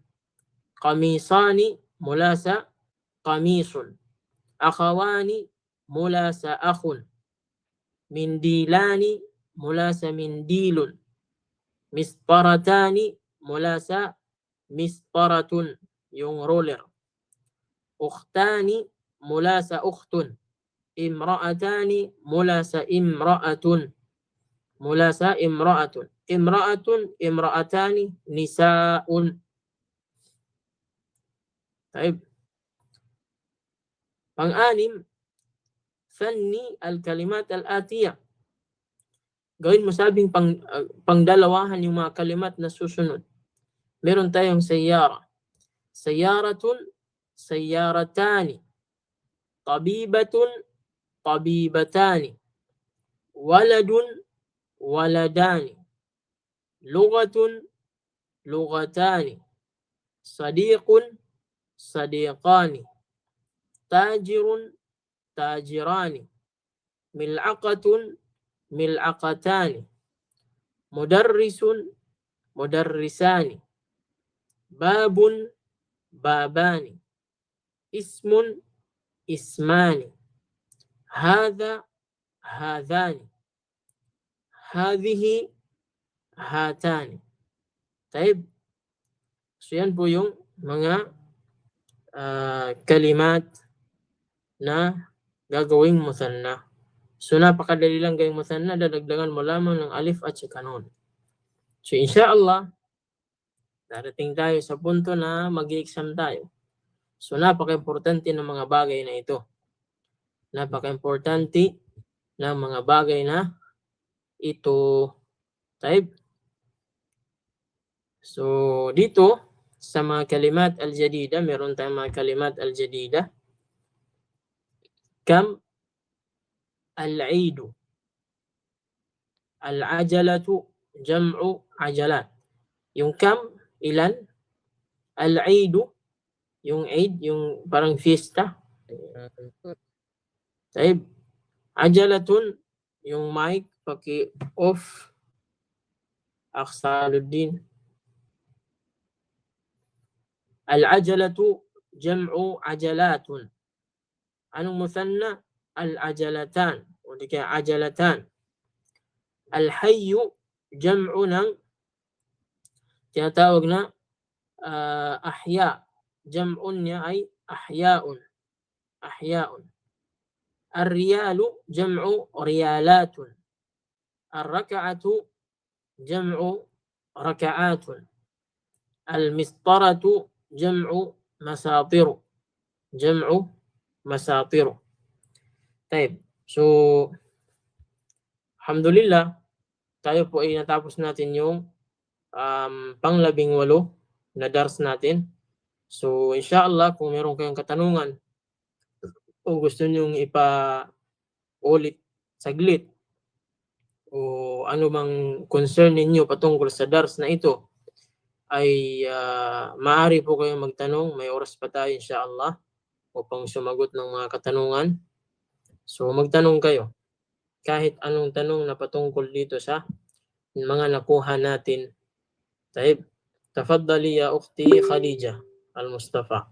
Qamisani mula sa qamisun. Akhawani mula sa akhun. Mindilani mula sa mindilun. Misparatani mula sa misparatun, yung roller. Ukhtani mula sa ukhtun. Imraatani mula sa imraatun. Mula sa imraatun. Imraatun, imraatani, nisaun. Taib. Pang-6, fanni al-kalimat al-atiyah. gawin mo sabing pangdalawahan yung mga kalimat na susunod. Meron tayong sayyara. Sayyaratun, sayyaratani. Tabibatun, tabibatani. Waladun, waladani. Lugatun, lugatani. Sadiqun, sadiqani. Tajirun, tajirani. Mil'aqatun, mil'aqatani. Mudarrisun, mudarrisani. Babun, babani. Ismun, ismani. Hadha, hadhani. Hadhihi, hatani. Taib. So yan po yung mga kalimat na gagawing musanna. So napakadali lang gawing musanna, dadagdagan mo lamang ng alif at saka nun. So insyaallah, darating tayo sa punto na mag-exam tayo. So napaka-importante ng mga bagay na ito. Napaka-importante ng mga bagay na ito. Taib. So dito sa mga kalimat al-jadida, meron tayong mga kalimat al-jadida. Kam al-aidu. Al-ajalatu jam'u ajalat. Yung kam, ilan? Al-aidu, yung Eid, yung parang fiesta. Taib. Ajalatun, yung mic, paki-off. Aksaluddin. Al-ajalatu jam'u ajalatun. Anong musanna? Al-ajalatan. O di kaya ajalatan. Al-hayyu jam'u ng tinatawag na ahya. Jam'un niya ay ahyaun. Ahyaun. Ar-riyalu jam'u riyalatun. Ar-raka'atu jam'u raka'atun. Al-mistaratu jam'u masatiru. Jam'u masatiru. Taib. So, alhamdulillah, tayo po ay natapos natin yung pang-18 na dars natin. So, inshallah, kung meron kayong katanungan o gusto nyong ipa-ulit saglit o ano mang concern ninyo patungkol sa dars na ito, ay maaari po kayong magtanong. May oras pa tayo, inshallah, upang sumagot ng mga katanungan. So, magtanong kayo. Kahit anong tanong na patungkol dito sa mga nakuha natin. Taib. Tafaddali ya ukhti Khadija Al-Mustafa.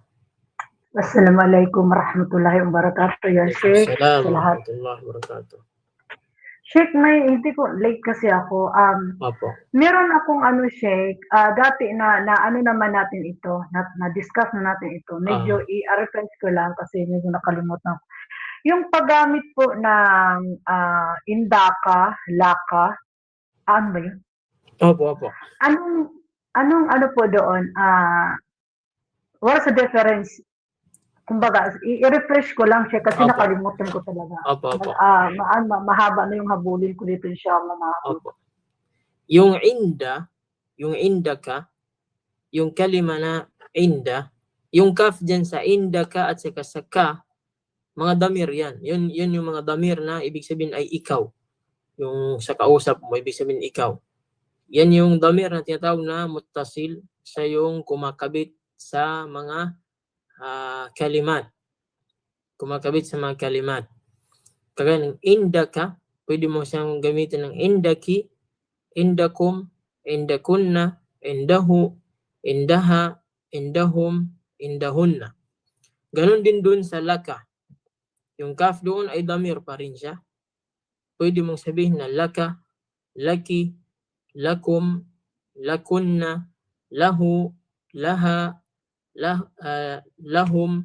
Assalamualaikum warahmatullahi wabarakatuh ya Sheikh. Assalamualaikum warahmatullahi wabarakatuh. Sheikh, hindi ko late kasi ako. Opo. Meron akong Sheikh, dati na ano naman natin ito, na discuss na natin ito. Medyo i-reference ko lang kasi medyo nakalimutan ko. Yung paggamit po ng indaka, laka, ano ba yun? Opo. Anong po doon? What's the difference? Kumbaga, i-refresh ko lang siya kasi nakalimutan ko talaga. Opo. Mahaba na yung habulin ko dito, inshallah. Opo. Yung inda, yung indaka, yung kalima na inda, yung kaf dyan sa indaka at saka sa ka, mga damir yan. Yun yung mga damir na ibig sabihin ay ikaw. Yung sa kausap mo, ibig sabihin ikaw. Yan yung damir na tinatawag na muttasil, sa yung kumakabit sa mga kalimat. Kumakabit sa mga kalimat. Kagaya ng indaka, pwede mo siyang gamitin ng indaki, indakum, indakunna, indahu, indaha, indahum, indahunna. Ganon din dun sa laka. Yung kaf doon ay damir pa rin siya. Pwede mong sabihin na laka, laki, lakum, lakunna, lahu, laha, lahum,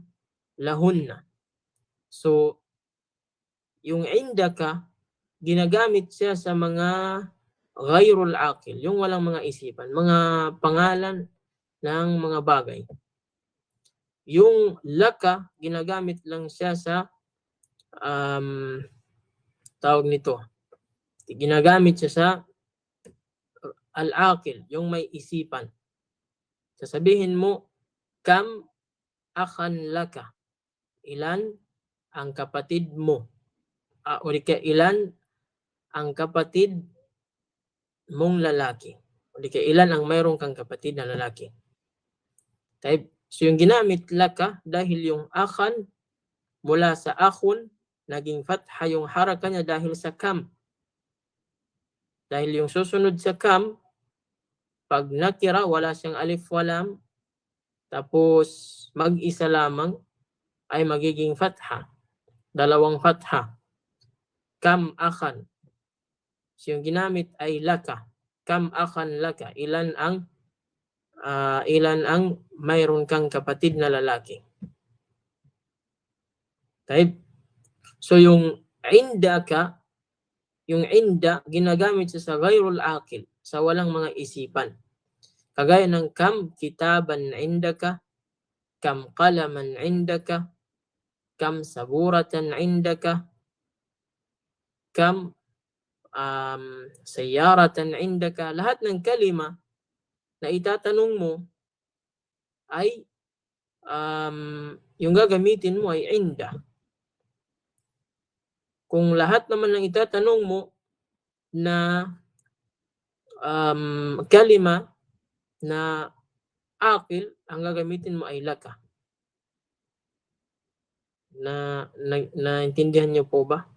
lahunna. So, yung indaka, ginagamit siya sa mga ghayrul aqil, yung walang mga isipan, mga pangalan ng mga bagay. Yung laka, ginagamit lang siya sa tawag nito, Ginagamit siya sa al-aqil, yung may isipan. Sasabihin mo, kam akhan laka, ilan ang kapatid mo, o di kaya ilan ang kapatid mong lalaki, o di kaya ilan ang mayroon kang kapatid na lalaki. So yung ginamit laka dahil yung akhan mula sa akhun, naging fatha yung haraka niya dahil sa kam. Dahil yung susunod sa kam, pag nakira, wala siyang alif walam, tapos mag-isa lamang, ay magiging fatha. Dalawang fatha. Kam akhan. So yung ginamit ay laka. Kam akhan laka. Ilan ang mayroon kang kapatid na lalaki. So yung indaka, yung inda, ginagamit sa ghayrul aqil, sa walang mga isipan. Kagaya ng kam kitaban indaka, kam qalaman indaka, kam saburatan indaka, kam sayyaratan indaka. Lahat ng kalima na itatanong mo ay yung gagamitin mo ay inda. Kung lahat naman ng itatanong mo na kalima na akil, ang gagamitin mo ay laka. Naintindihan niyo po ba?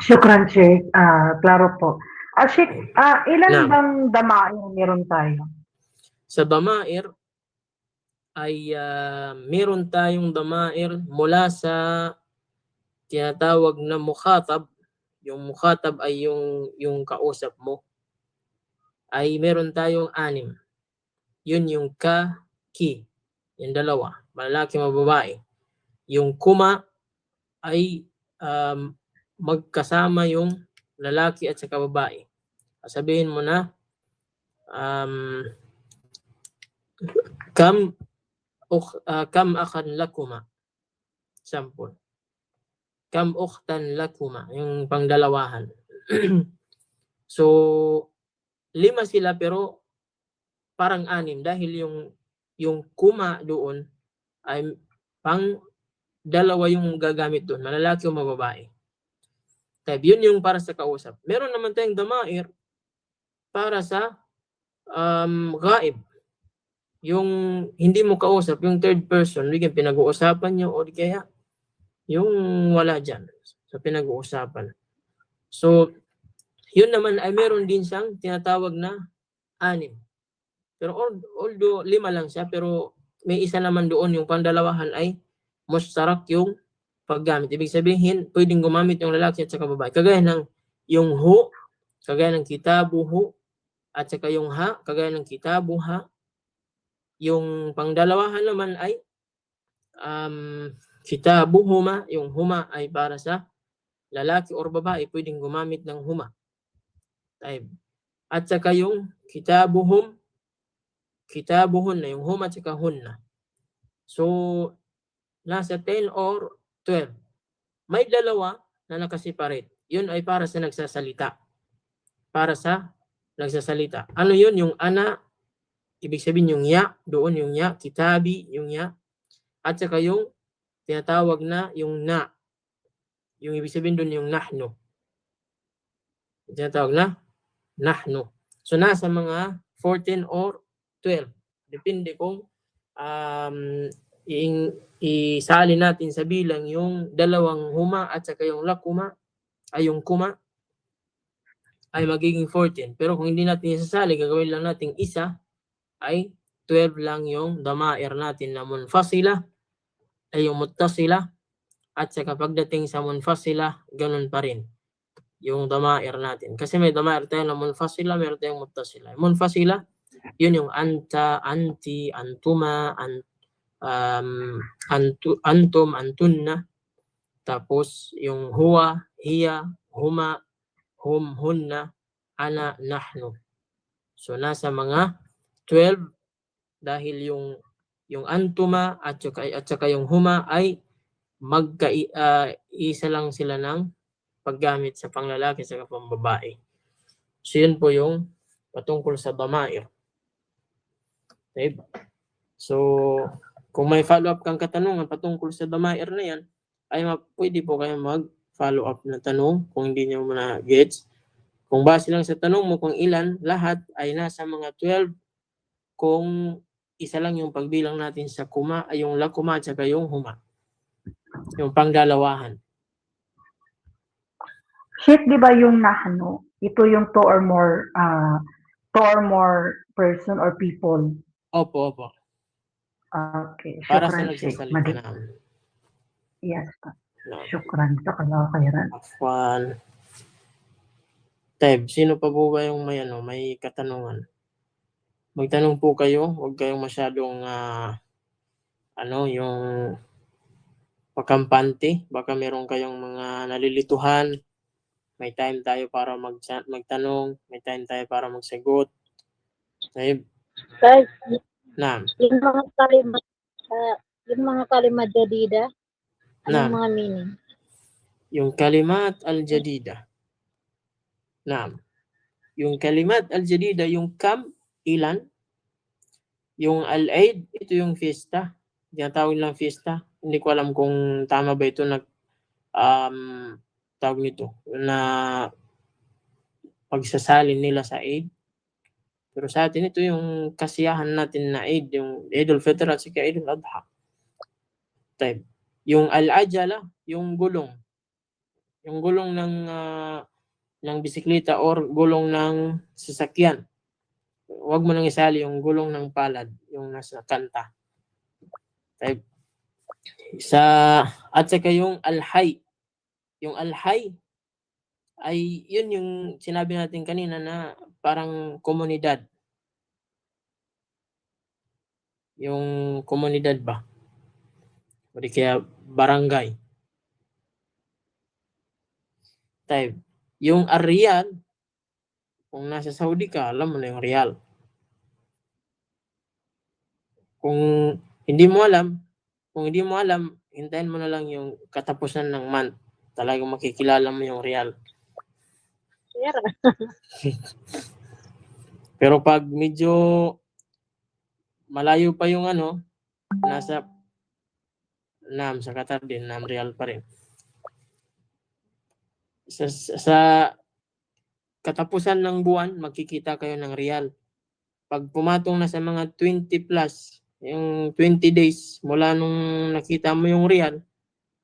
Shukran, Sheikh. Klaro po. Sheikh, ilan Naam. bang damair meron tayo? Sa damair ay meron tayong damair mula sa tinatawag na mukhatab. Yung mukhatab ay yung kausap mo. Ay meron tayong 6. Yun yung ka, ki. Yung dalawa. Lalaki, mababae. Yung kuma ay magkasama yung lalaki at saka babae. Sabihin mo na kam akhan lakuma. Sample. Kam ukhtan lakuma. Yung pangdalawahan. So, 5 sila pero parang 6 dahil yung kuma doon ay pang dalawa yung gagamit doon. Malalaki o mababae. Yun yung para sa kausap. Meron naman tayong damair para sa ghaib. Yung hindi mo kausap, yung third person, bigyan pinag-uusapan nyo o kaya yung wala dyan sa pinag-uusapan. So, yun naman ay meron din siyang tinatawag na 6. Pero although 5 lang siya, pero may isa naman doon, yung pandalawahan ay mustarak yung paggamit. Ibig sabihin, pwedeng gumamit yung lalaki at saka babae. Kagaya ng yung hu, kagaya ng kitabuhu, at saka yung ha, kagaya ng kitabuha. Yung pangdalawahan naman ay kitabuhuma, yung huma ay para sa lalaki or babae, pwedeng gumamit ng huma. At saka yung kitabuhum, kitabuhun na, yung huma at saka hunna. So, nasa 10 or 12. May dalawa na nakaseparate. Yun ay para sa nagsasalita. Para sa nagsasalita. Ano yun? Yung ana, ibig sabihin yung ya, doon yung ya, kitabi, yung ya. At saka yung tinatawag na yung na. Yung ibig sabihin doon yung nahnu. Tinatawag na nahnu. So nasa mga 14 or 12. Depende kung isali natin sa bilang yung dalawang huma at saka yung lakuma, ay yung kuma, ay magiging 14. Pero kung hindi natin isasali, gagawin lang natin isa, ay 12 lang yung damair natin na munfasila, ay yung muttasila, at saka pagdating sa munfasila, ganun pa rin yung damair natin. Kasi may damair tayo na munfasila, meron tayong muttasila. Munfasila, yun yung anta, anti, antuma, antum, antunna. Tapos yung huwa, hiya, huma, hum, hunna, ana, nahnu. So nasa mga 12 dahil yung antuma at saka yung huma ay isa lang sila ng paggamit sa panglalaki sa pambabae. So yun po yung patungkol sa damair. Okay? So kung may follow-up kang katanungan patungkol sa damair na yan, ay pwede po kayo mag-follow up na tanong kung hindi nyo na gets. Kung base lang sa tanong mo kung ilan, lahat ay nasa mga 12. Kung isa lang yung pagbilang natin sa kuma, ay yung lakuma at saka yung huma. Yung pangdalawahan. Sheikh, di ba yung nahano, ito yung two or more person or people. Opo, opo. Okay, Para sa syukran, Sheikh. nagsasalita namin. Yes, syukran. Jazakallahu khairan. Afwan. Teb, sino pa po ba yung may katanungan? Magtanong po kayo, huwag kayong masyadong yung pakampante. Baka meron kayong mga nalilituhan. May time tayo para magtanong, may time tayo para magsagot. Teb. Guys, Naam. yung mga kalimat jadida, anong mga meaning? Yung kalimat al-jadida. Naam. Yung kalimat al-jadida, yung kam, ilan. Yung al-aid, ito yung fiesta. Tinatawag lang fiesta. Hindi ko alam kung tama ba ito tawag nito na pagsasalin nila sa Eid. Pero sa atin ito yung kasiyahan natin na Eid, yung Eid al-Fitr at saka Eid al-Adha. Type. Yung al-ajala, yung gulong. Yung gulong ng bisikleta or gulong ng sasakyan. Huwag mo nang isali yung gulong ng palad, yung nasa kanta. Type. At saka yung al-hay. Yung al-hay ay yun yung sinabi natin kanina na parang komunidad. Yung komunidad ba? O di kaya barangay. Type. Yung ar-riyal, kung nasa Saudi ka, alam mo na yung riyal. Kung hindi mo alam, hintayin mo na lang yung katapusan ng month. Talagang makikilala mo yung riyal. Pero pag medyo malayo pa yung nasa sa Qatar din, real pa rin. Sa katapusan ng buwan, magkikita kayo ng real. Pag pumatong na sa mga 20 plus, yung 20 days mula nung nakita mo yung real,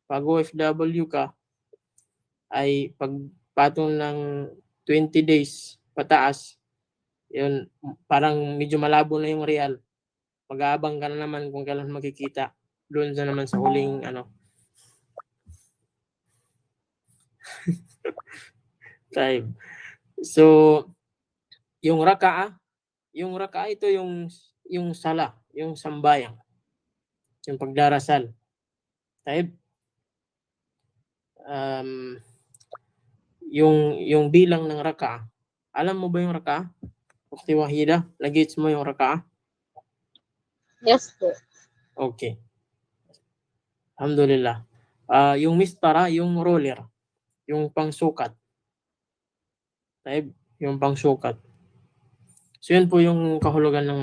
pag OFW ka, ay pagpatong ng 20 days pataas, yun, parang medyo malabo na yung real. Mag-aabang ka na naman kung kailan makikita. Doon sa naman sa huling time. So, yung raka'a ito yung sala, yung sambayang, yung pagdarasal. Type. Yung bilang ng raka'a. Alam mo ba yung raka'a? Ukhti Wahida, nagets mo yung raka'a? Yes po. Okay. Alhamdulillah. Yung mistara, yung roller, yung pangsukat. Type, yung pangsukat. So yun po yung kahulugan ng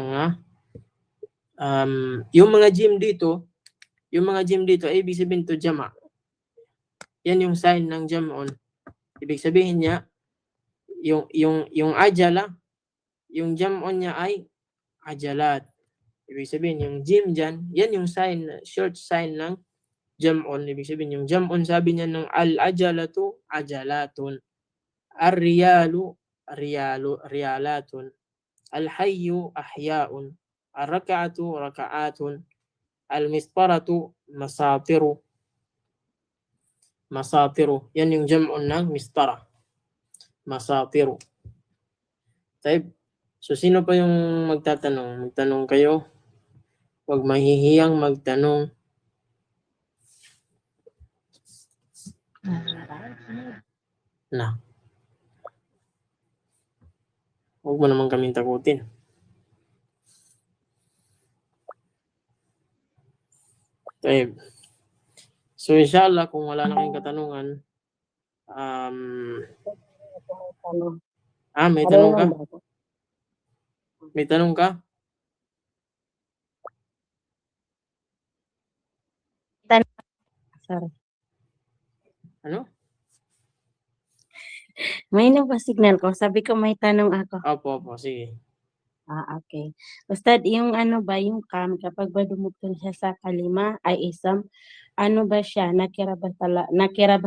yung mga gym dito, ay ibig sabihin to jama. Yan yung sign ng jam'on. Ibig sabihin niya, yung ajala, yung jam'on niya ay ajalat. Ibig sabihin, yung gym dyan, yan yung sign, short sign ng jam'on. Ibig sabihin, yung jam'on, sabi niya ng al-ajalatu, ajalatun. Ar-riyalu, riyalatun. Al-hayyu, ahyaun. Ar-raka'atu, raka'atun. Al-misparatu, masatiru. Masatiru. Yan yung jam'on ng mistara. Masatiru. Type. So, sino pa yung magtatanong? Magtanong kayo. Huwag mahihiyang magtanong. Na. Huwag mo naman kaming takutin. Type. So inshallah, kung wala na kayong katanungan, may tanong ka? May tanong ka? Sorry. Ano? May ba signal ko? Sabi ko may tanong ako. Opo, sige. Okay. Ustad, yung ano ba, yung kam, kapag ba dumugtong siya sa kalima ay isam, ano ba siya? Nakira ba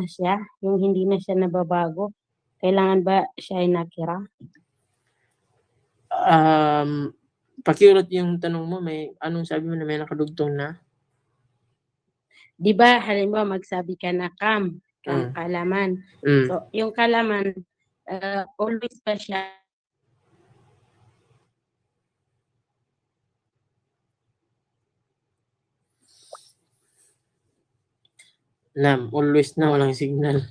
siya? Yung hindi na siya nababago? Kailangan ba siya ay nakira? Pakiulit yung tanong mo, may anong sabi mo na may nakadugtong na? Di ba, halimbawa magsabi ka na kalaman. So, yung kalaman, always ba siya? Always na walang signal.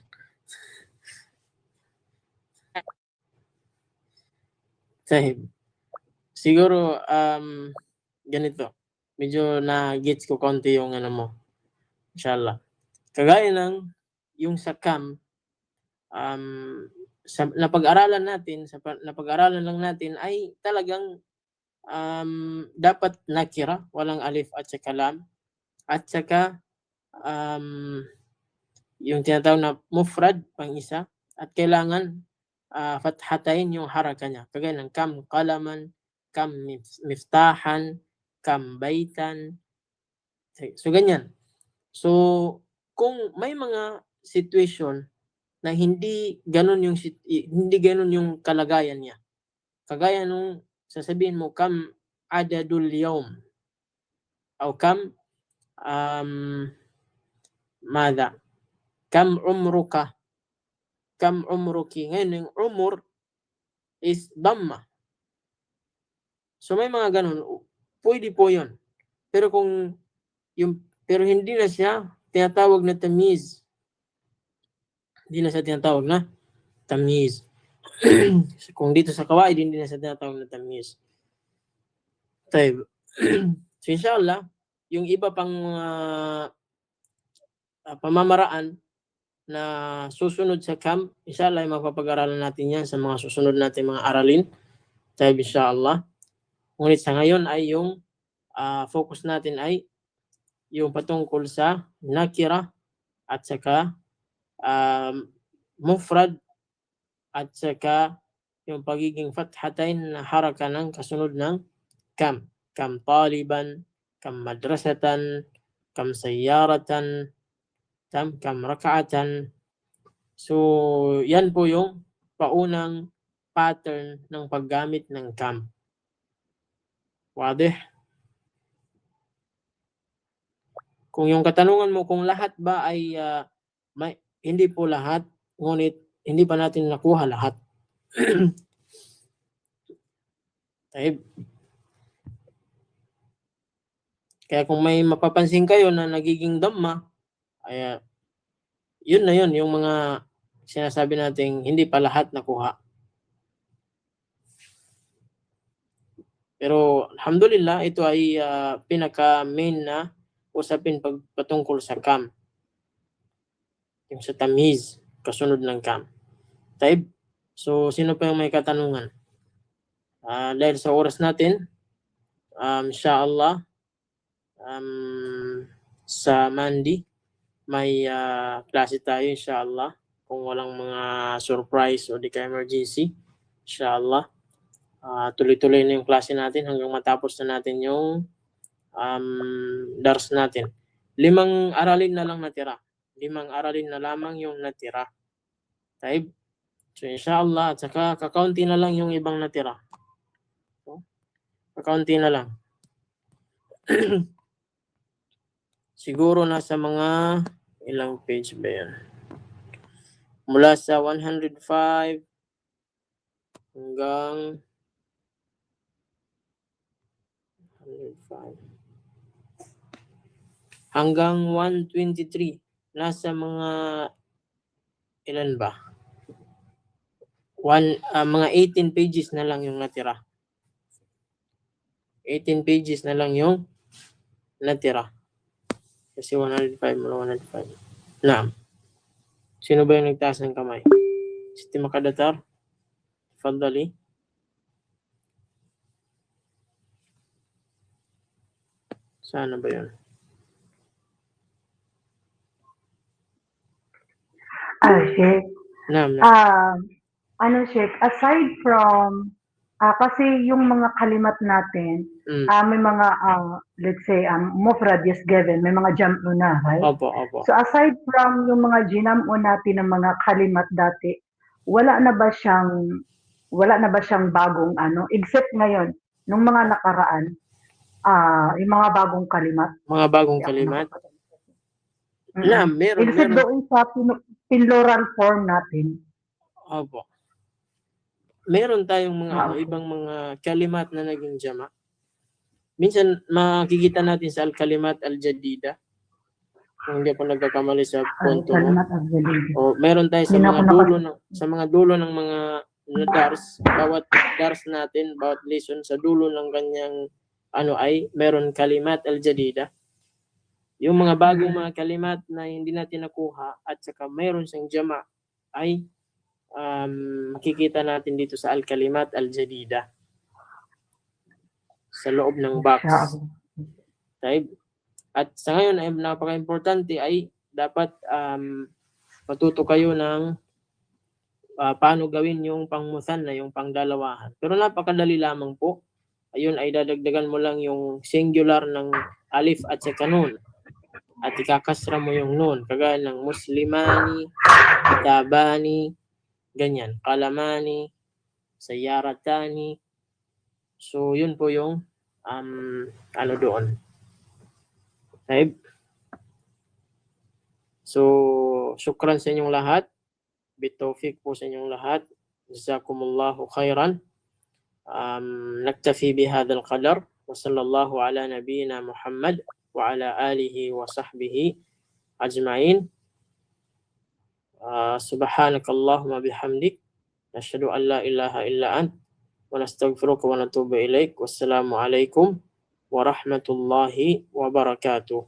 Sahib. Siguro, ganito. Medyo na-gets ko konti yung ano mo. Inshallah. Kagaya ng yung sa kam, napag-aralan lang natin ay talagang dapat nakira, walang alif at saka lam. At saka yung tinatawag na mufrad, pang isa. At kailangan fathatain yung haraka niya. Kagaya ng kam qalaman, kam miftahan, kam baitan. So, ganyan. So, kung may mga situation na hindi ganun yung kalagayan niya. Kagaya nung sasabihin mo, kam adadul yawm. O kam mada. Kam umruka. Kam umruki. Ngayon, yung umur is dhamma. So, may mga ganun. Pwede po yun. Pero pero hindi na siya tinatawag na tamiz. Hindi na siya tinatawag na tamiz. Kung dito sa kawaid, hindi na siya tinatawag na tamiz. So, inshallah, yung iba pang pamamaraan na susunod sa camp, inshallah, mapapag-aralan natin yan sa mga susunod natin mga aralin. Inshallah. Ngunit sa ngayon ay yung focus natin ay yung patungkol sa nakira at saka mufrad at saka yung pagiging fathatain na haraka ng kasunod ng kam. Kam taliban, kam madrasatan, kam sayyaratan, kam raka'atan. So, yan po yung paunang pattern ng paggamit ng kam. Wadih? Kung yung katanungan mo kung lahat ba ay hindi po lahat, ngunit hindi pa natin nakuha lahat. Kaya kung may mapapansin kayo na nagiging dhamma, ay yun na yun, yung mga sinasabi nating hindi pa lahat nakuha. Pero alhamdulillah, ito ay pinaka-main na usapin patungkol sa kam. Yung sa tamiz, kasunod ng kam. So, sino pa yung may katanungan? Dahil sa oras natin, inshallah, sa Monday, may klase tayo, inshallah. Kung walang mga surprise o di ka emergency, inshallah. Tuloy-tuloy na yung klase natin hanggang matapos na natin yung dars natin. 5 aralin na lang natira. 5 aralin na lamang yung natira. So, inshallah, at saka kakaunti na lang yung ibang natira. So, kakaunti na lang. Siguro nasa mga ilang page ba yan? Mula sa 105 hanggang 123. Nasa mga ilan ba? Mga 18 pages na lang yung natira. 18 pages na lang yung natira. Kasi 105 mula 105. Naam. Sino ba yung nagtaas ng kamay? Siti Makadatar? Fadali. Sana ba yun? Sheikh. Naam. Sheikh, aside from, kasi yung mga kalimat natin, may mga, let's say, mufrad is given, may mga jam'u na, right? Opo. So aside from yung mga ginam'u natin ng mga kalimat dati, wala na ba siyang bagong except ngayon, nung mga nakaraan, yung mga bagong kalimat? Mga bagong kalimat? Meron. Except doon sa plural form natin. Opo. Meron tayong mga ibang mga kalimat na naging jama. Minsan makikita natin sa al-kalimat al-jadida. Kung hindi ako nagkakamali sa punto mo. O meron tayo sa mga dulo ng mga dars, bawat dars natin, bawat lesson sa dulo ng kanyang ay meron kalimat al-jadida. Yung mga bagong mga kalimat na hindi natin nakuha at saka meron siyang jama ay makikita natin dito sa al-kalimat al-jadida sa loob ng box. At sa ngayon ay napaka-importante ay dapat matuto kayo ng paano gawin yung pangmusan na yung pangdalawahan. Pero napakadali lamang po. Ayun ay dadagdagan mo lang yung singular ng alif at saka nun. At ikakasra mo yung nun. Kagaya ng muslimani, kitabani, ganyan. Kalamani, sayaratani. So, yun po yung doon. Okay? So, syukran sa inyong lahat. Bitawfiq po sa inyong lahat. Jazakumullahu khairan. Naktafi bihadal qadar. Wa sallallahu ala nabiyina Muhammad wa ala alihi wa sahbihi ajma'in. Subhanakallahumma bihamdik. Nashhadu an la ilaha illa ant. Wa nastaghfiruka wa natubu ilaik. Wassalamu alaikum warahmatullahi wabarakatuh.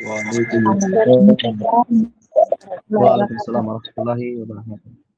Waalaikumsalam Waalaikumsalam warahmatullahi wabarakatuh.